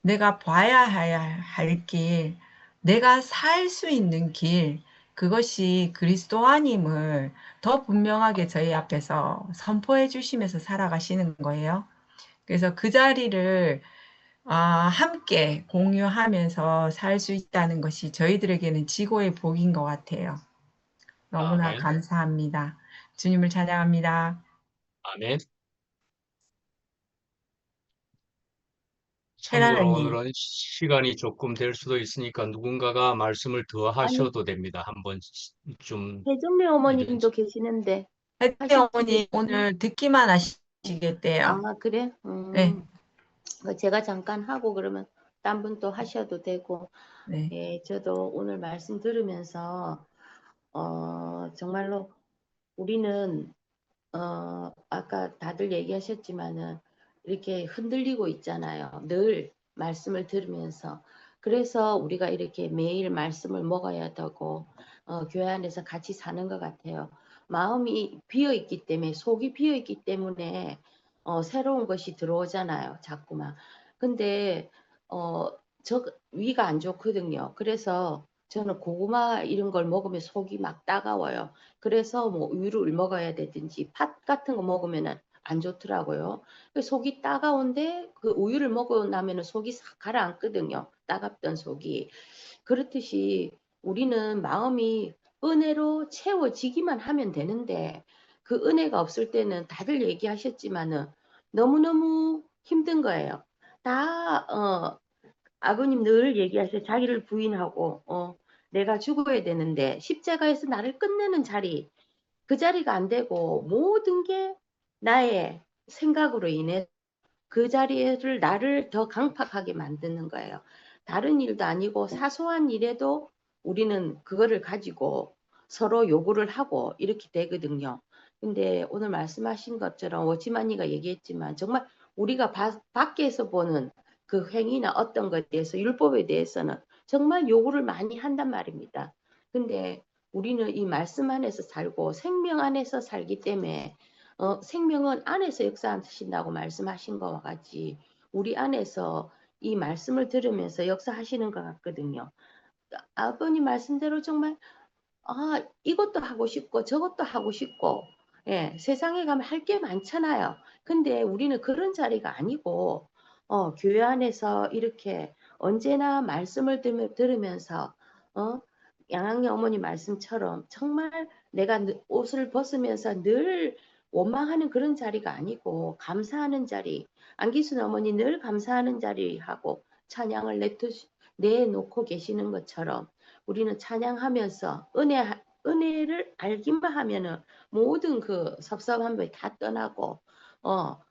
내가 봐야 할 길, 내가 살 수 있는 길, 그것이 그리스도아님을 더 분명하게 저희 앞에서 선포해 주시면서 살아가시는 거예요. 그래서 그 자리를 함께 공유하면서 살 수 있다는 것이 저희들에게는 지고의 복인 것 같아요. 너무나 아멘. 감사합니다. 주님을 찬양합니다. 아멘. 참고로 헤라라님, 오늘은 시간이 조금 될 수도 있으니까 누군가가 말씀을 더 아니, 하셔도 됩니다. 한번 좀 혜정미 이런 어머님도 계시는데 혜태 하실 어머니 지 오늘 듣기만 아, 하시겠대요. 그래? 네, 제가 잠깐 하고 그러면 딴 분 또 하셔도 되고, 네. 예, 저도 오늘 말씀 들으면서, 정말로 우리는, 아까 다들 얘기하셨지만은 이렇게 흔들리고 있잖아요. 늘 말씀을 들으면서. 그래서 우리가 이렇게 매일 말씀을 먹어야 되고, 교회 안에서 같이 사는 것 같아요. 마음이 비어있기 때문에, 속이 비어있기 때문에, 새로운 것이 들어오잖아요. 자꾸만. 근데, 어, 위가 안 좋거든요. 그래서 저는 고구마 이런 걸 먹으면 속이 막 따가워요. 그래서 뭐 우유를 먹어야 되든지 팥 같은 거 먹으면 안 좋더라고요. 속이 따가운데 그 우유를 먹고 나면 속이 싹 가라앉거든요. 따갑던 속이. 그렇듯이 우리는 마음이 은혜로 채워지기만 하면 되는데 그 은혜가 없을 때는 다들 얘기하셨지만은 너무너무 힘든 거예요. 다 아버님 늘 얘기하세요. 자기를 부인하고 내가 죽어야 되는데 십자가에서 나를 끝내는 자리, 그 자리가 안 되고 모든 게 나의 생각으로 인해 그 자리를 나를 더 강팍하게 만드는 거예요. 다른 일도 아니고 사소한 일에도 우리는 그거를 가지고 서로 요구를 하고 이렇게 되거든요. 근데 오늘 말씀하신 것처럼 워치마니가 얘기했지만 정말 우리가 밖에서 보는 그 행위나 어떤 것에 대해서 율법에 대해서는 정말 요구를 많이 한단 말입니다. 근데 우리는 이 말씀 안에서 살고 생명 안에서 살기 때문에 생명은 안에서 역사하신다고 말씀하신 것과 같이 우리 안에서 이 말씀을 들으면서 역사하시는 것 같거든요. 아버님 말씀대로 정말 이것도 하고 싶고 저것도 하고 싶고 예, 세상에 가면 할 게 많잖아요. 근데 우리는 그런 자리가 아니고 교회 안에서 이렇게 언제나 말씀을 들으면서 양학녀 어머니 말씀처럼 정말 내가 옷을 벗으면서 늘 원망하는 그런 자리가 아니고 감사하는 자리, 안기순 어머니 늘 감사하는 자리하고 찬양을 내놓고 계시는 것처럼 우리는 찬양하면서 은혜를 알기만 하면은 모든 그 섭섭함이 다 떠나고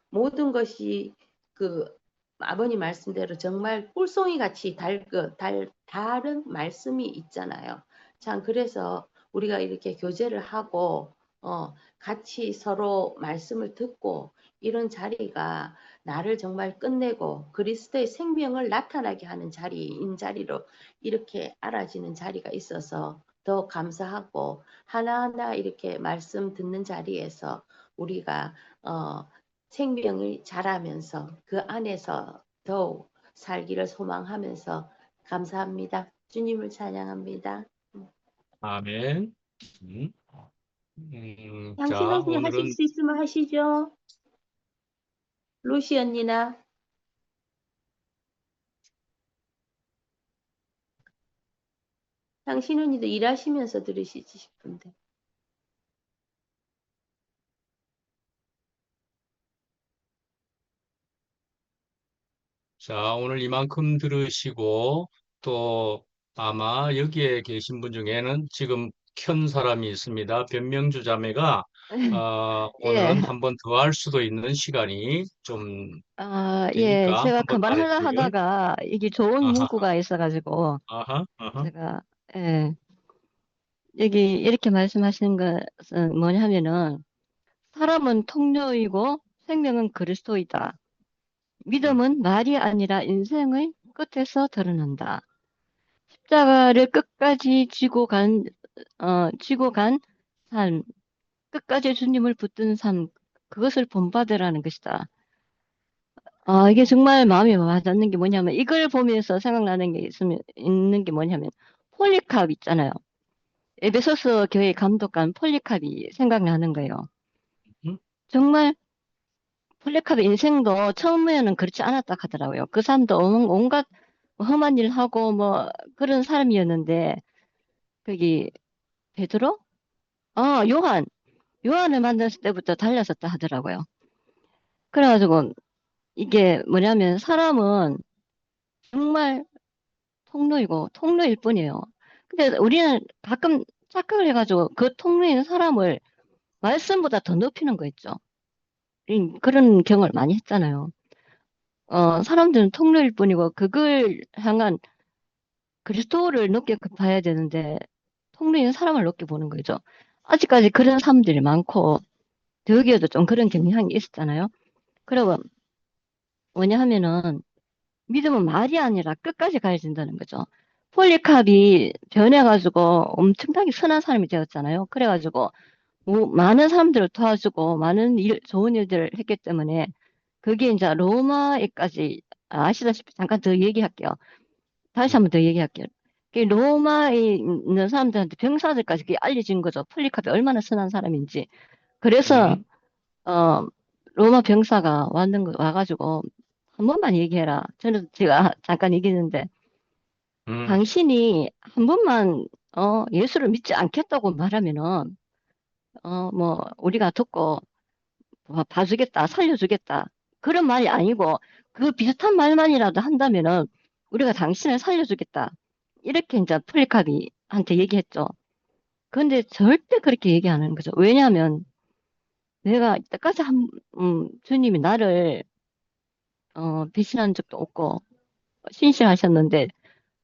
모든 것이 그 아버님 말씀대로 정말 꿀송이 같이 다른 말씀이 있잖아요. 참 그래서 우리가 이렇게 교제를 하고 같이 서로 말씀을 듣고 이런 자리가 나를 정말 끝내고 그리스도의 생명을 나타나게 하는 자리로 이렇게 알아지는 자리가 있어서 더 감사하고 하나하나 이렇게 말씀 듣는 자리에서 우리가 생명을 자라면서 그 안에서 더욱 살기를 소망하면서 감사합니다. 주님을 찬양합니다. 아멘. 자, 당신이 하실 오늘은 수 있으면 하시죠. 루시 언니나 당신은 이제 일하시면서 들으시지 싶은데. 자, 오늘 이만큼 들으시고 또 아마 여기에 계신 분 중에는 지금 켠 사람이 있습니다. 변명주 자매가 오늘은 예. 한 번 더 할 수도 있는 시간이 좀 예. 되니까 제가 한번 그만하려 말해주시길. 하다가 이게 좋은 아하, 문구가 있어가지고 아하, 아하. 제가, 예. 여기 이렇게 말씀하시는 것은 뭐냐면은 사람은 통로이고 생명은 그리스도이다. 음, 믿음은 말이 아니라 인생의 끝에서 드러난다. 십자가를 끝까지 쥐고 간 삶, 끝까지 주님을 붙든 삶, 그것을 본받으라는 것이다. 이게 정말 마음에 와닿는 게 뭐냐면, 이걸 보면서 생각나는 게 있는 게 뭐냐면, 폴리캅 있잖아요. 에베소서 교회 감독관 폴리캅이 생각나는 거예요. 음, 정말 폴리캅의 인생도 처음에는 그렇지 않았다 하더라고요. 그 사람도 온갖 험한 일 하고 뭐 그런 사람이었는데, 거기 베드로? 요한. 요한을 만났을 때부터 달라졌다 하더라고요. 그래가지고 이게 뭐냐면 사람은 정말 통로이고 통로일 뿐이에요. 근데 우리는 가끔 착각을 해가지고 그 통로인 사람을 말씀보다 더 높이는 거 있죠. 그런 경험을 많이 했잖아요. 사람들은 통로일 뿐이고 그걸 향한 그리스도를 높게 봐야 되는데 통로인 사람을 높게 보는 거죠. 아직까지 그런 사람들이 많고 여기에도 좀 그런 경향이 있었잖아요. 그리고 뭐냐 하면은 믿음은 말이 아니라 끝까지 가야 된다는 거죠. 폴리캅이 변해가지고 엄청나게 선한 사람이 되었잖아요. 그래가지고 뭐 많은 사람들을 도와주고 많은 좋은 일들을 했기 때문에 그게 이제 로마에까지 아시다시피 잠깐 더 얘기할게요. 다시 음, 한번 더 얘기할게요. 그 로마에 있는 사람들한테 병사들까지 그게 알려진 거죠. 폴리캅이 얼마나 선한 사람인지. 그래서 음, 어 로마 병사가 와가지고 한 번만 얘기해라. 저는 제가 잠깐 얘기했는데 음, 당신이 한 번만 예수를 믿지 않겠다고 말하면은 뭐 우리가 듣고 봐주겠다, 살려주겠다 그런 말이 아니고 그 비슷한 말만이라도 한다면은 우리가 당신을 살려주겠다 이렇게 이제 폴리캅이 한테 얘기했죠. 그런데 절대 그렇게 얘기 안 하는 거죠. 왜냐하면 내가 이때까지 주님이 나를 배신한 적도 없고 신실하셨는데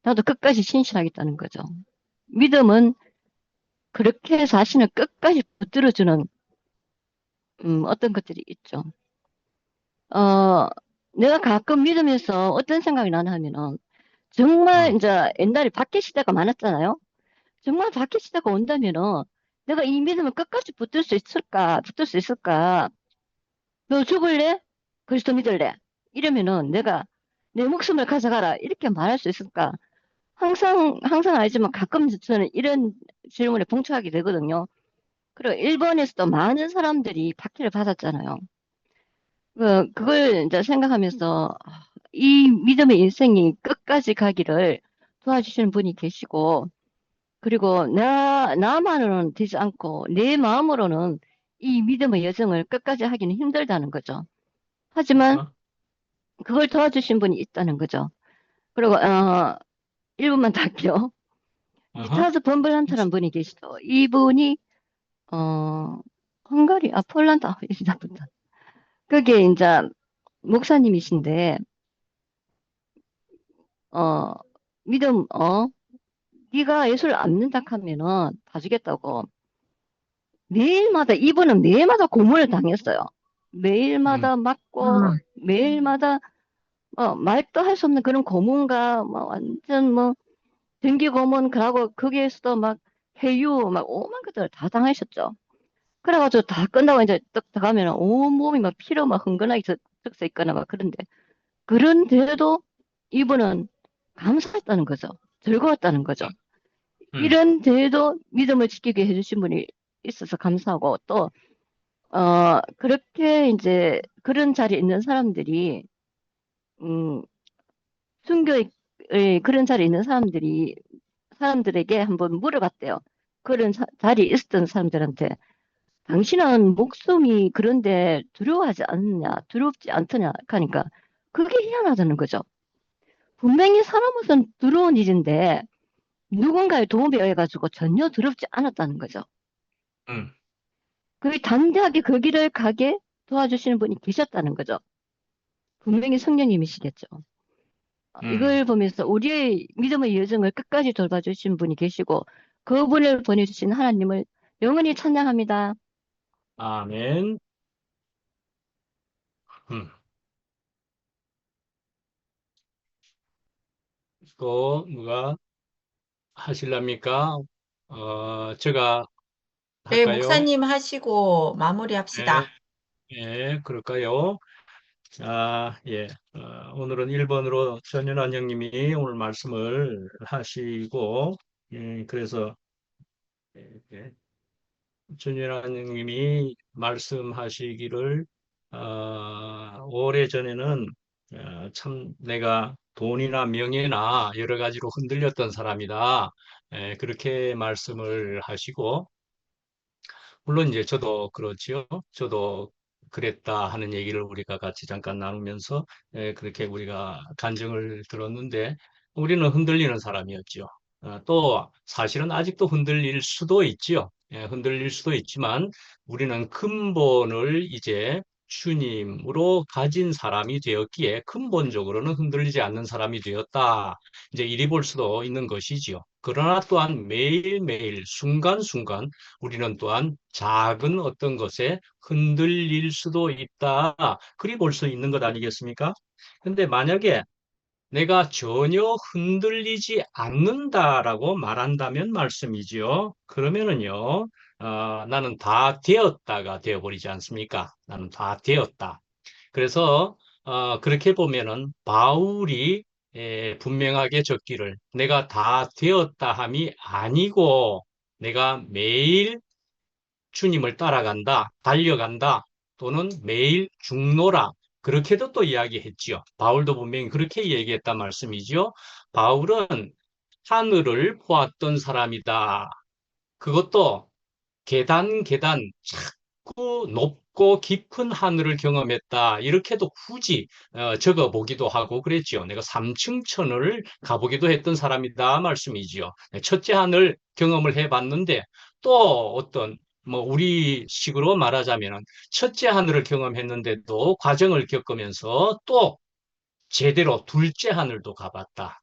나도 끝까지 신실하겠다는 거죠. 믿음은 그렇게 자신을 끝까지 붙들어주는 어떤 것들이 있죠. 어, 내가 가끔 믿으면서 어떤 생각이 나나 하면은 정말 음, 이제 옛날에 박해 시대가 많았잖아요. 정말 박해 시대가 온다면은 내가 이 믿음을 끝까지 붙들 수 있을까? 붙들 수 있을까? 너 죽을래? 그리스도 믿을래? 이러면은 내가 내 목숨을 가져가라. 이렇게 말할 수 있을까? 항상 알지만 가끔 저는 이런 질문에 봉착하게 되거든요. 그리고 일본에서도 많은 사람들이 박해를 받았잖아요. 그걸 이제 생각하면서 이 믿음의 인생이 끝까지 가기를 도와주시는 분이 계시고, 그리고 나만으로는 되지 않고 내 마음으로는 이 믿음의 여정을 끝까지 하기는 힘들다는 거죠. 하지만 아하, 그걸 도와주신 분이 있다는 거죠. 그리고 1분만 더 할게요. 아하. 리차드 범블란트라는 분이 계시죠. 이분이 어 폴란드, 나쁘다. 그게 이제 목사님이신데 어 믿음 네가 예수를 안 믿는다 하면은 봐주겠다고 이분은 매일마다 고문을 당했어요. 음, 매일마다 맞고 매일마다 말도 할 수 없는 그런 고문과 뭐 완전 뭐 등기 고문 그러고 거기에서도 막 회유 막 오만 것들 다 당하셨죠. 그래가지고 다 끝나고 이제 딱 들어가면 온몸이 막 피로 막 흥건하게 적셔 있거나 막 그런데도 이분은 감사했다는 거죠. 즐거웠다는 거죠. 음, 이런데도 믿음을 지키게 해주신 분이 있어서 감사하고 또 그렇게 이제 그런 자리에 있는 사람들이 음, 순교의 그런 자리에 있는 사람들이 사람들에게 한번 물어봤대요. 그런 자리에 있었던 사람들한테 당신은 목숨이 그런데 두려워하지 않느냐, 두렵지 않더냐 하니까 그게 희한하다는 거죠. 분명히 사람으로서는 두려운 일인데 누군가의 도움에 의해 가지고 전혀 두렵지 않았다는 거죠. 음, 그 당대하게 그 길을 가게 도와주시는 분이 계셨다는 거죠. 분명히 성령님이시겠죠. 음. 이걸 보면서 우리의 믿음의 여정을 끝까지 돌봐주신 분이 계시고 그분을 보내주신 하나님을 영원히 찬양합니다. 아멘. 음. 또 누가 하실랍니까? 제가 네, 할까요? 목사님 하시고 네, 마무리합시다. 예, 그럴까요? 자, 예. 오늘은 1번으로 전윤환 형님이 오늘 말씀을 하시고, 그래서 예, 전윤환 형님이 말씀하시기를, 오래전에는 참 내가 돈이나 명예나 여러 가지로 흔들렸던 사람이다. 그렇게 말씀을 하시고, 물론 이제 저도 그렇지요. 저도 그랬다 하는 얘기를 우리가 같이 잠깐 나누면서 그렇게 우리가 간증을 들었는데 우리는 흔들리는 사람이었죠. 또 사실은 아직도 흔들릴 수도 있지요. 흔들릴 수도 있지만 우리는 근본을 이제 주님으로 가진 사람이 되었기에 근본적으로는 흔들리지 않는 사람이 되었다. 이제 이리 볼 수도 있는 것이지요. 그러나 또한 매일매일 순간순간 우리는 또한 작은 어떤 것에 흔들릴 수도 있다. 그리 볼 수 있는 것 아니겠습니까? 근데 만약에 내가 전혀 흔들리지 않는다라고 말한다면 말씀이지요. 그러면은요, 나는 다 되었다가 되어버리지 않습니까? 나는 다 되었다. 그래서 그렇게 보면은 바울이 분명하게 적기를 내가 다 되었다 함이 아니고 내가 매일 주님을 따라간다, 달려간다, 또는 매일 죽노라. 그렇게도 또 이야기했지요. 바울도 분명히 그렇게 얘기했단 말씀이지요. 바울은 하늘을 보았던 사람이다. 그것도 계단 계단 자꾸 높고 깊은 하늘을 경험했다. 이렇게도 굳이 적어 보기도 하고 그랬지요. 내가 삼층천을 가보기도 했던 사람이다 말씀이지요. 첫째 하늘 경험을 해봤는데 또 어떤 뭐 우리 식으로 말하자면은 첫째 하늘을 경험했는데도 과정을 겪으면서 또 제대로 둘째 하늘도 가봤다.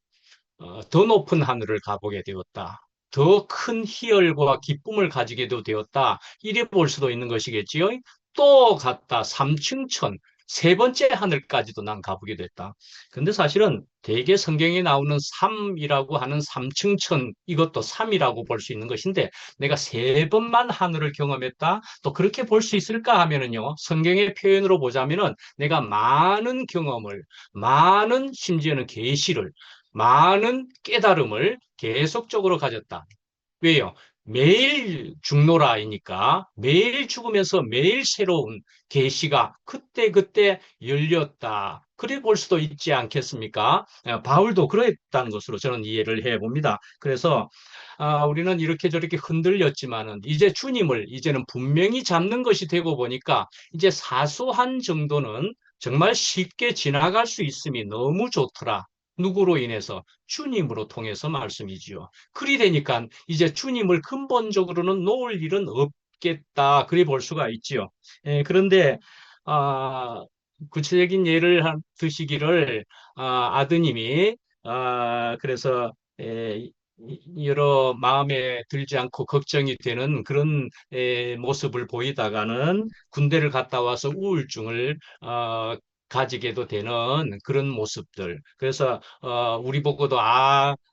더 높은 하늘을 가보게 되었다. 더 큰 희열과 기쁨을 가지게도 되었다. 이래 볼 수도 있는 것이겠지요. 또 갔다 삼층천, 세 번째 하늘까지도 난 가보게 됐다. 근데 사실은 대개 성경에 나오는 삼이라고 하는 삼층천, 이것도 삼이라고 볼 수 있는 것인데 내가 세 번만 하늘을 경험했다. 또 그렇게 볼 수 있을까 하면은요. 성경의 표현으로 보자면은 내가 많은 경험을, 많은 심지어는 계시를 많은 깨달음을 계속적으로 가졌다. 왜요? 매일 죽노라이니까 매일 죽으면서 매일 새로운 계시가 그때그때 열렸다. 그래 볼 수도 있지 않겠습니까? 바울도 그랬다는 것으로 저는 이해를 해 봅니다. 그래서 우리는 이렇게 저렇게 흔들렸지만은 이제 주님을 이제는 분명히 잡는 것이 되고 보니까 이제 사소한 정도는 정말 쉽게 지나갈 수 있음이 너무 좋더라. 누구로 인해서? 주님으로 통해서 말씀이지요. 그리 되니까 이제 주님을 근본적으로는 놓을 일은 없겠다. 그리 볼 수가 있지요. 그런데 아, 구체적인 예를 드시기를 아드님이 그래서 여러 마음에 들지 않고 걱정이 되는 그런 모습을 보이다가는 군대를 갔다 와서 우울증을 가지게도 되는 그런 모습들. 그래서 우리 보고도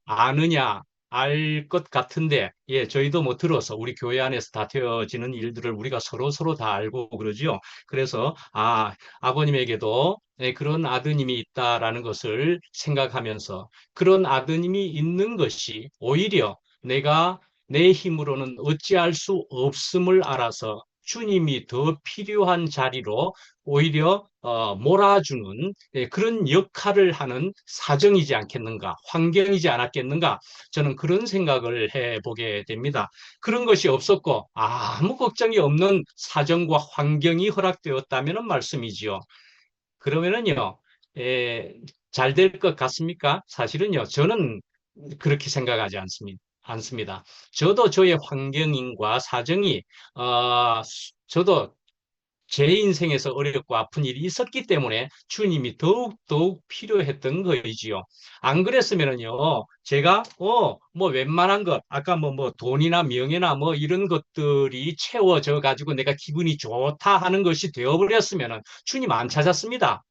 아느냐 알 것 같은데 예 저희도 뭐 들어서 우리 교회 안에서 다투어지는 일들을 우리가 서로 서로 다 알고 그러지요. 그래서 아버님에게도 그런 아드님이 있다라는 것을 생각하면서 그런 아드님이 있는 것이 오히려 내가 내 힘으로는 어찌할 수 없음을 알아서 주님이 더 필요한 자리로 오히려 몰아주는 그런 역할을 하는 사정이지 않겠는가, 환경이지 않았겠는가, 저는 그런 생각을 해보게 됩니다. 그런 것이 없었고 아무 걱정이 없는 사정과 환경이 허락되었다면 말씀이지요. 그러면은요, 잘 될 것 같습니까? 사실은요, 저는 그렇게 생각하지 않습니다. 저도 저의 환경과 사정이, 저도 제 인생에서 어렵고 아픈 일이 있었기 때문에 주님이 더욱 필요했던 거이지요. 안 그랬으면은요, 제가, 뭐 웬만한 것, 아까 뭐 돈이나 명예나 뭐 이런 것들이 채워져 가지고 내가 기분이 좋다 하는 것이 되어버렸으면은 주님 안 찾았습니다.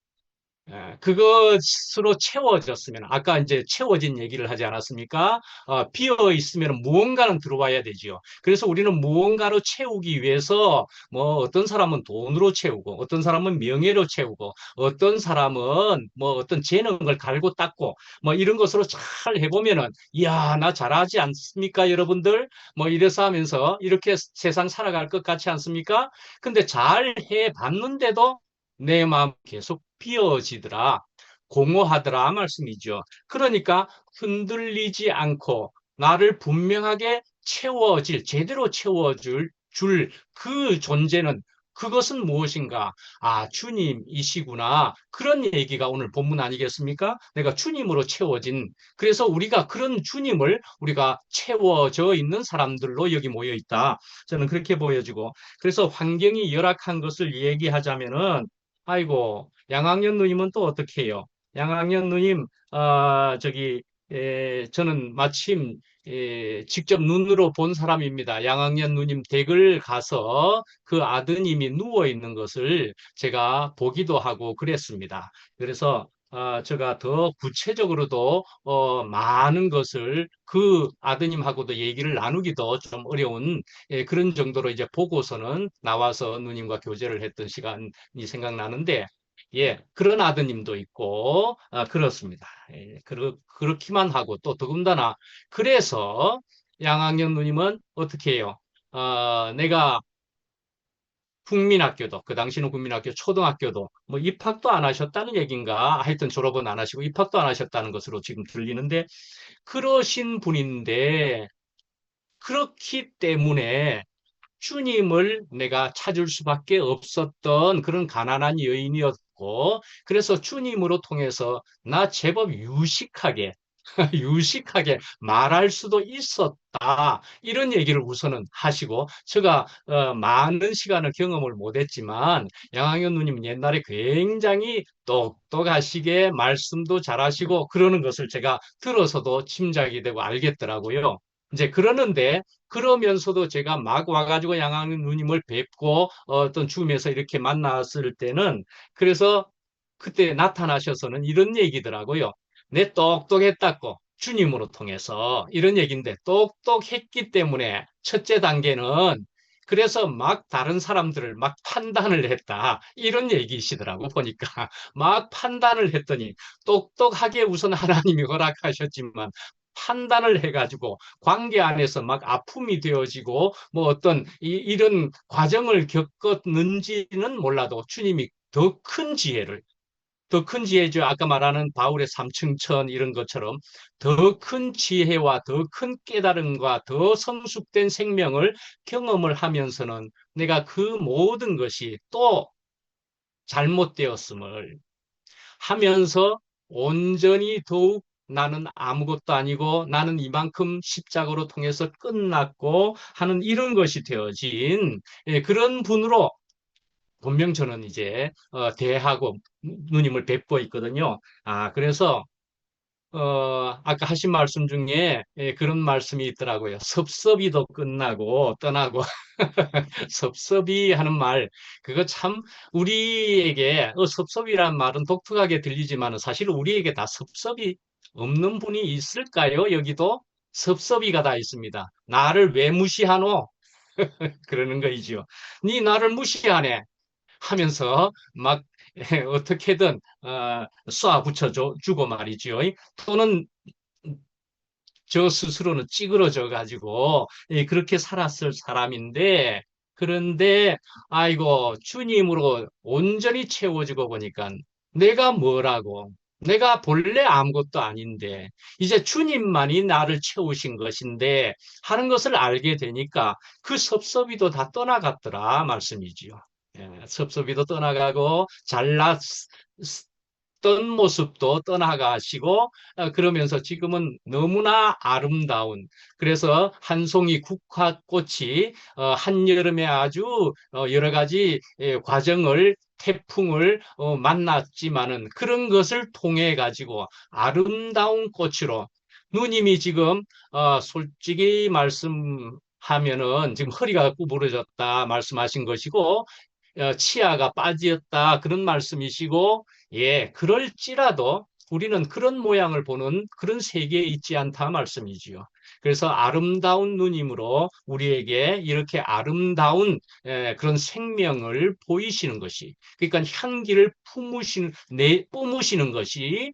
그것으로 채워졌으면, 아까 이제 채워진 얘기를 하지 않았습니까? 비어 있으면 무언가는 들어와야 되지요. 그래서 우리는 무언가로 채우기 위해서, 뭐, 어떤 사람은 돈으로 채우고, 어떤 사람은 명예로 채우고, 어떤 사람은 뭐, 어떤 재능을 갈고 닦고, 뭐, 이런 것으로 잘 해보면은, 이야, 나 잘하지 않습니까, 여러분들? 뭐, 이래서 하면서 이렇게 세상 살아갈 것 같지 않습니까? 근데 잘 해봤는데도 내 마음 계속 비어지더라, 공허하더라 말씀이죠. 그러니까 흔들리지 않고 나를 분명하게 제대로 채워줄 그 존재는, 그것은 무엇인가? 아, 주님이시구나. 그런 얘기가 오늘 본문 아니겠습니까? 내가 주님으로 채워진, 그래서 우리가 그런 주님을 우리가 채워져 있는 사람들로 여기 모여 있다. 저는 그렇게 보여지고, 그래서 환경이 열악한 것을 얘기하자면은, 아이고, 양학년 누님은 또 어떻게 해요? 양학년 누님, 저는 마침 직접 눈으로 본 사람입니다. 양학년 누님 댁을 가서 그 아드님이 누워 있는 것을 제가 보기도 하고 그랬습니다. 그래서 제가 더 구체적으로도 많은 것을 그 아드님하고도 얘기를 나누기도 좀 어려운, 그런 정도로 이제 보고서는 나와서 누님과 교제를 했던 시간이 생각나는데, 예, 그런 아드님도 있고, 그렇습니다. 그렇기만 하고, 또 더군다나, 그래서 양학년 누님은 어떻게 해요? 내가 국민학교도, 그 당시는 국민학교 초등학교도 뭐 입학도 안 하셨다는 얘기인가? 하여튼 졸업은 안 하시고 입학도 안 하셨다는 것으로 지금 들리는데, 그러신 분인데, 그렇기 때문에 주님을 내가 찾을 수밖에 없었던 그런 가난한 여인이었고, 그래서 주님으로 통해서 나 제법 유식하게 유식하게 말할 수도 있었다, 이런 얘기를 우선은 하시고, 제가 많은 시간을 경험을 못했지만 양학연 누님은 옛날에 굉장히 똑똑하시게 말씀도 잘하시고 그러는 것을 제가 들어서도 짐작이 되고 알겠더라고요. 이제 그러는데, 그러면서도 제가 막 와가지고 양학연 누님을 뵙고 어떤 줌에서 이렇게 만났을 때는, 그래서 그때 나타나셔서는 이런 얘기더라고요. 내 똑똑했다고, 주님으로 통해서, 이런 얘기인데, 똑똑했기 때문에 첫째 단계는, 그래서 막 다른 사람들을 막 판단을 했다, 이런 얘기이시더라고 보니까. 막 판단을 했더니 똑똑하게 우선 하나님이 허락하셨지만 판단을 해가지고 관계 안에서 막 아픔이 되어지고 뭐 어떤 이런 과정을 겪었는지는 몰라도 주님이 더 큰 지혜죠. 아까 말하는 바울의 삼층천 이런 것처럼 더 큰 지혜와 더 큰 깨달음과 더 성숙된 생명을 경험을 하면서는 내가 그 모든 것이 또 잘못되었음을 하면서 온전히 더욱 나는 아무것도 아니고 나는 이만큼 십자가로 통해서 끝났고 하는 이런 것이 되어진, 그런 분으로 본명 저는 이제 대하고 누님을 뵙고 있거든요. 그래서 아까 하신 말씀 중에 그런 말씀이 있더라고요. 섭섭이도 끝나고 떠나고 섭섭이 하는 말, 그거 참 우리에게 섭섭이란 말은 독특하게 들리지만 사실 우리에게 다 섭섭이 없는 분이 있을까요? 여기도 섭섭이가 다 있습니다. 나를 왜 무시하노? 그러는 거이죠. 네 나를 무시하네 하면서 막 어떻게든 쏴 붙여주고 말이죠. 또는 저 스스로는 찌그러져 가지고 그렇게 살았을 사람인데, 그런데 아이고 주님으로 온전히 채워지고 보니까 내가 뭐라고 내가 본래 아무것도 아닌데 이제 주님만이 나를 채우신 것인데 하는 것을 알게 되니까 그 섭섭이도 다 떠나갔더라 말씀이지요. 예, 섭섭이도 떠나가고 잘났던 모습도 떠나가시고 그러면서 지금은 너무나 아름다운 그래서 한 송이 국화꽃이 한여름에 아주 여러 가지 과정을 태풍을 만났지만은 그런 것을 통해 가지고 아름다운 꽃으로 누님이 지금 솔직히 말씀하면은 지금 허리가 구부러졌다 말씀하신 것이고 치아가 빠졌다 그런 말씀이시고 예 그럴지라도 우리는 그런 모양을 보는 그런 세계에 있지 않다 말씀이지요. 그래서 아름다운 누님으로 우리에게 이렇게 아름다운 그런 생명을 보이시는 것이 그러니까 향기를 뿜으시는 것이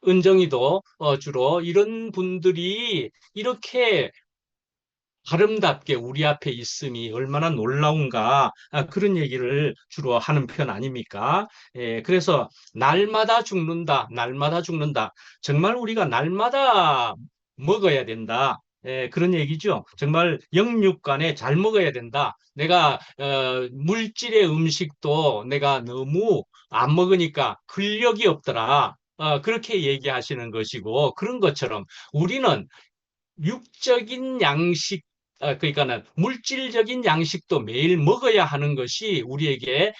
은정이도 주로 이런 분들이 이렇게 아름답게 우리 앞에 있음이 얼마나 놀라운가 그런 얘기를 주로 하는 편 아닙니까? 예, 그래서 날마다 죽는다, 날마다 죽는다. 정말 우리가 날마다 먹어야 된다. 예, 그런 얘기죠. 정말 영육간에 잘 먹어야 된다. 내가 물질의 음식도 내가 너무 안 먹으니까 근력이 없더라. 그렇게 얘기하시는 것이고 그런 것처럼 우리는 육적인 양식, 그러니까는 물질적인 양식도 매일 먹어야 하는 것이 우리에게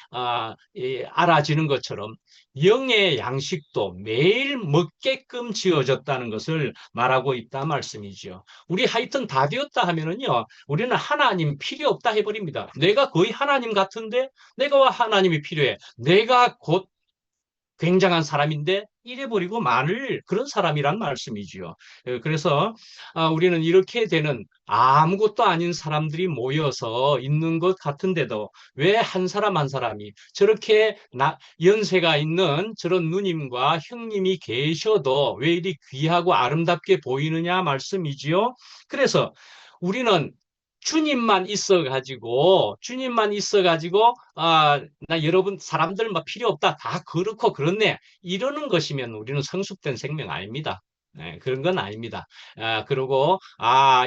알아지는 것처럼 영의 양식도 매일 먹게끔 지어졌다는 것을 말하고 있다 말씀이죠. 우리 하여튼 다 되었다 하면은요, 우리는 하나님 필요 없다 해버립니다. 내가 거의 하나님 같은데 내가 와 하나님이 필요해. 내가 곧 굉장한 사람인데 이래버리고 많을 그런 사람이란 말씀이지요. 그래서 우리는 이렇게 되는 아무것도 아닌 사람들이 모여서 있는 것 같은데도 왜 한 사람 한 사람이 저렇게 연세가 있는 저런 누님과 형님이 계셔도 왜 이리 귀하고 아름답게 보이느냐 말씀이지요. 그래서 우리는 주님만 있어가지고, 나 여러분 사람들 막 필요 없다. 다 그렇고 그렇네. 이러는 것이면 우리는 성숙된 생명 아닙니다. 네, 그런 건 아닙니다. 그리고,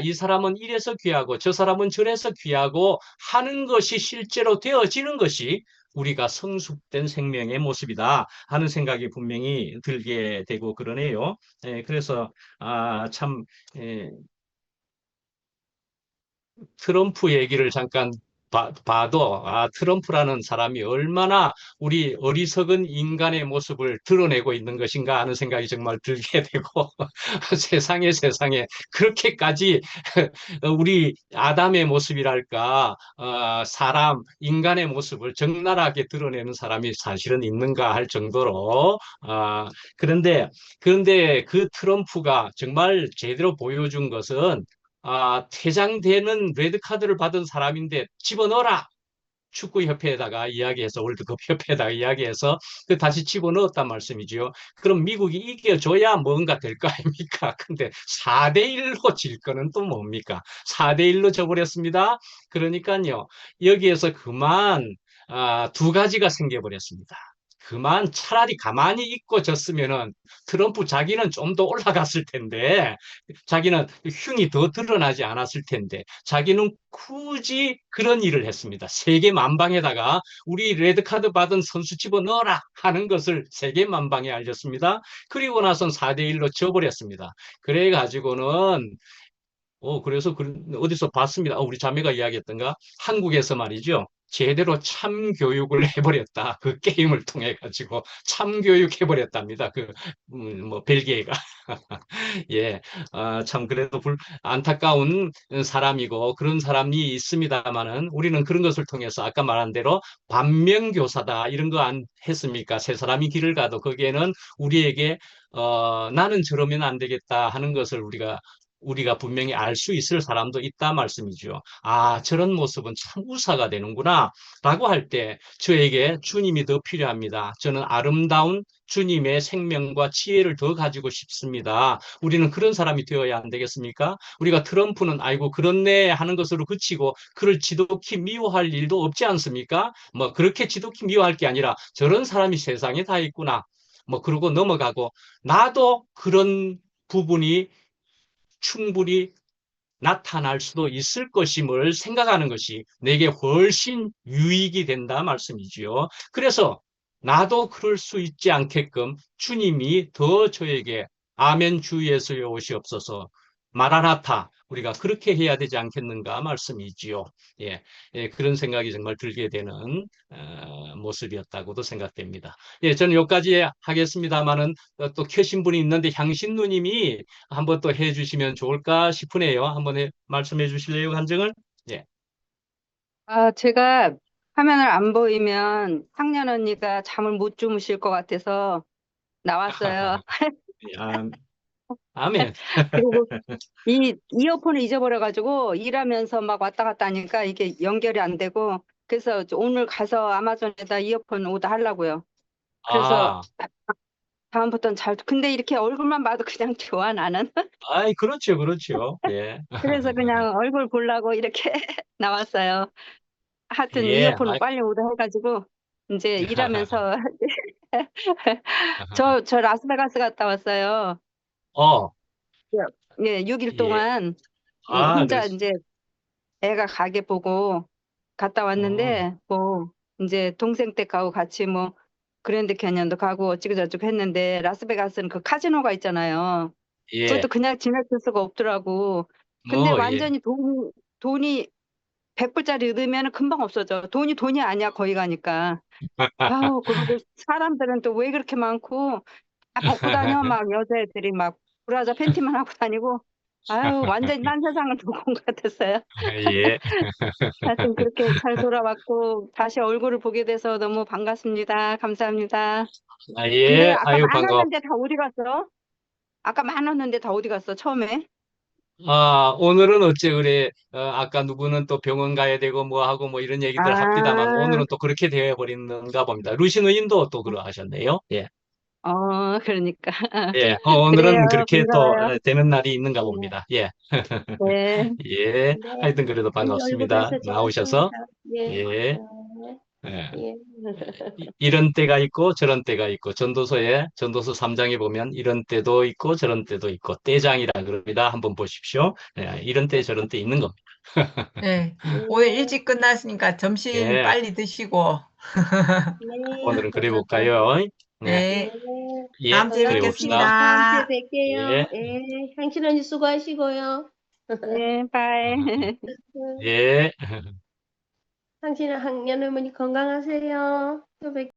이 사람은 이래서 귀하고, 저 사람은 저래서 귀하고 하는 것이 실제로 되어지는 것이 우리가 성숙된 생명의 모습이다 하는 생각이 분명히 들게 되고 그러네요. 그래서, 참, 트럼프 얘기를 잠깐 봐도 트럼프라는 사람이 얼마나 우리 어리석은 인간의 모습을 드러내고 있는 것인가 하는 생각이 정말 들게 되고 세상에 그렇게까지 우리 아담의 모습이랄까 사람 인간의 모습을 적나라하게 드러내는 사람이 사실은 있는가 할 정도로 그런데 그 트럼프가 정말 제대로 보여준 것은 퇴장되는 레드카드를 받은 사람인데 집어넣어라. 축구협회에다가 이야기해서 월드컵협회에다가 이야기해서 그 다시 집어넣었단 말씀이지요. 그럼 미국이 이겨줘야 뭔가 될 거 아닙니까? 근데 4대1로 질 거는 또 뭡니까? 4대1로 져버렸습니다. 그러니까요. 여기에서 그만 두 가지가 생겨버렸습니다. 그만 차라리 가만히 있고 졌으면은 트럼프 자기는 좀 더 올라갔을 텐데 자기는 흉이 더 드러나지 않았을 텐데 자기는 굳이 그런 일을 했습니다. 세계 만방에다가 우리 레드카드 받은 선수 집어넣어라 하는 것을 세계 만방에 알렸습니다. 그리고 나선 4대1로 져버렸습니다. 그래가지고는 그래서 어디서 봤습니다. 우리 자매가 이야기했던가? 한국에서 말이죠. 제대로 참교육을 해버렸다. 그 게임을 통해 가지고 참교육 해버렸답니다. 뭐 벨기에가. 예, 참 그래도 안타까운 사람이고 그런 사람이 있습니다만은 우리는 그런 것을 통해서 아까 말한 대로 반면교사다 이런 거 안 했습니까? 세 사람이 길을 가도 거기에는 우리에게 나는 저러면 안 되겠다 하는 것을 우리가 우리가 분명히 알 수 있을 사람도 있다 말씀이죠. 아, 저런 모습은 참 우사가 되는구나 라고 할 때 저에게 주님이 더 필요합니다. 저는 아름다운 주님의 생명과 지혜를 더 가지고 싶습니다. 우리는 그런 사람이 되어야 안 되겠습니까? 우리가 트럼프는 아이고 그렇네 하는 것으로 그치고 그를 지독히 미워할 일도 없지 않습니까? 뭐 그렇게 지독히 미워할 게 아니라 저런 사람이 세상에 다 있구나. 뭐 그러고 넘어가고 나도 그런 부분이 충분히 나타날 수도 있을 것임을 생각하는 것이 내게 훨씬 유익이 된다 말씀이지요. 그래서 나도 그럴 수 있지 않게끔 주님이 더 저에게 아멘 주 예수여 오시옵소서 마라나타 우리가 그렇게 해야 되지 않겠는가 말씀이지요. 예, 예, 그런 생각이 정말 들게 되는 모습이었다고도 생각됩니다. 예, 저는 여기까지 하겠습니다만은 또 켜신 분이 있는데 향신 누님이 한번 또 해주시면 좋을까 싶으네요. 한번 말씀해 주실래요, 간증을? 예. 제가 화면을 안 보이면 상년 언니가 잠을 못 주무실 것 같아서 나왔어요. 아, 아멘. 그리고 이 이어폰을 잊어버려가지고 일하면서 막 왔다 갔다 하니까 이게 연결이 안 되고 그래서 오늘 가서 아마존에다 이어폰 오더 하려고요. 그래서 아, 다음부터는 근데 이렇게 얼굴만 봐도 그냥 좋아 나는. 아이, 그렇죠, 그렇죠. 예. 그래서 그냥 얼굴 보려고 이렇게 나왔어요. 하여튼 예, 이어폰을 아이, 빨리 오더 해가지고 이제 일하면서 저 라스베가스 갔다 왔어요. 어, 예, 6일 예. 동안 아, 혼자 그렇지. 이제 애가 가게 보고 갔다 어, 왔는데 뭐 이제 동생 댁하고 같이 뭐 그랜드 캐년도 가고 어찌고 저찌고 했는데 라스베가스는 그 카지노가 있잖아요. 예. 그것도 그냥 지나칠 수가 없더라고. 근데 예. 완전히 돈이 100불짜리 넣으면 금방 없어져. 돈이 아니야 거기 가니까. 아우 그리고 사람들은 또 왜 그렇게 많고 다 벗고 다녀 막 여자애들이 막 브라자 팬티만 하고 다니고 아유 완전히 딴 세상을 보고 온 것 같았어요. 예. 하여튼 그렇게 잘 돌아왔고 다시 얼굴을 보게 돼서 너무 반갑습니다. 감사합니다. 아, 근데 예. 아까 아유, 반가워. 많았는데 다 어디 갔어? 아까 많았는데 다 어디 갔어 처음에? 아, 오늘은 어째 그래, 아까 누구는 또 병원 가야 되고 뭐 하고 뭐 이런 얘기들 합디다만 아, 오늘은 또 그렇게 되어 버리는가 봅니다. 루신 의인도 또 그러하셨네요. 예. 그러니까 예. 오늘은 그래요. 그렇게 또 반가워요. 되는 날이 있는가 네, 봅니다. 예. 네, 네. 예. 네. 하여튼 그래도 언니 얼굴 반갑습니다. 뵈서 나오셔서. 좋았습니다. 예, 예. 예. 예. 이런 때가 있고 저런 때가 있고 전도서 3장에 보면 이런 때도 있고 저런 때도 있고 때장이라 그럽니다. 한번 보십시오. 예, 이런 때 저런 때 있는 겁니다. 네. 오늘 네, 일찍 끝났으니까 점심 예, 빨리 드시고. 네, 오늘은 그래 볼까요? 네, 네. 네. 예, 다음 주에 그래 봅시다. 다음 주에 뵙겠습니다. 예, 뵐게요. 예, 향신 언니 수고하시고요. 네, 바이. 예. 향신 학년 어머니 건강하세요. 또 뵐게요.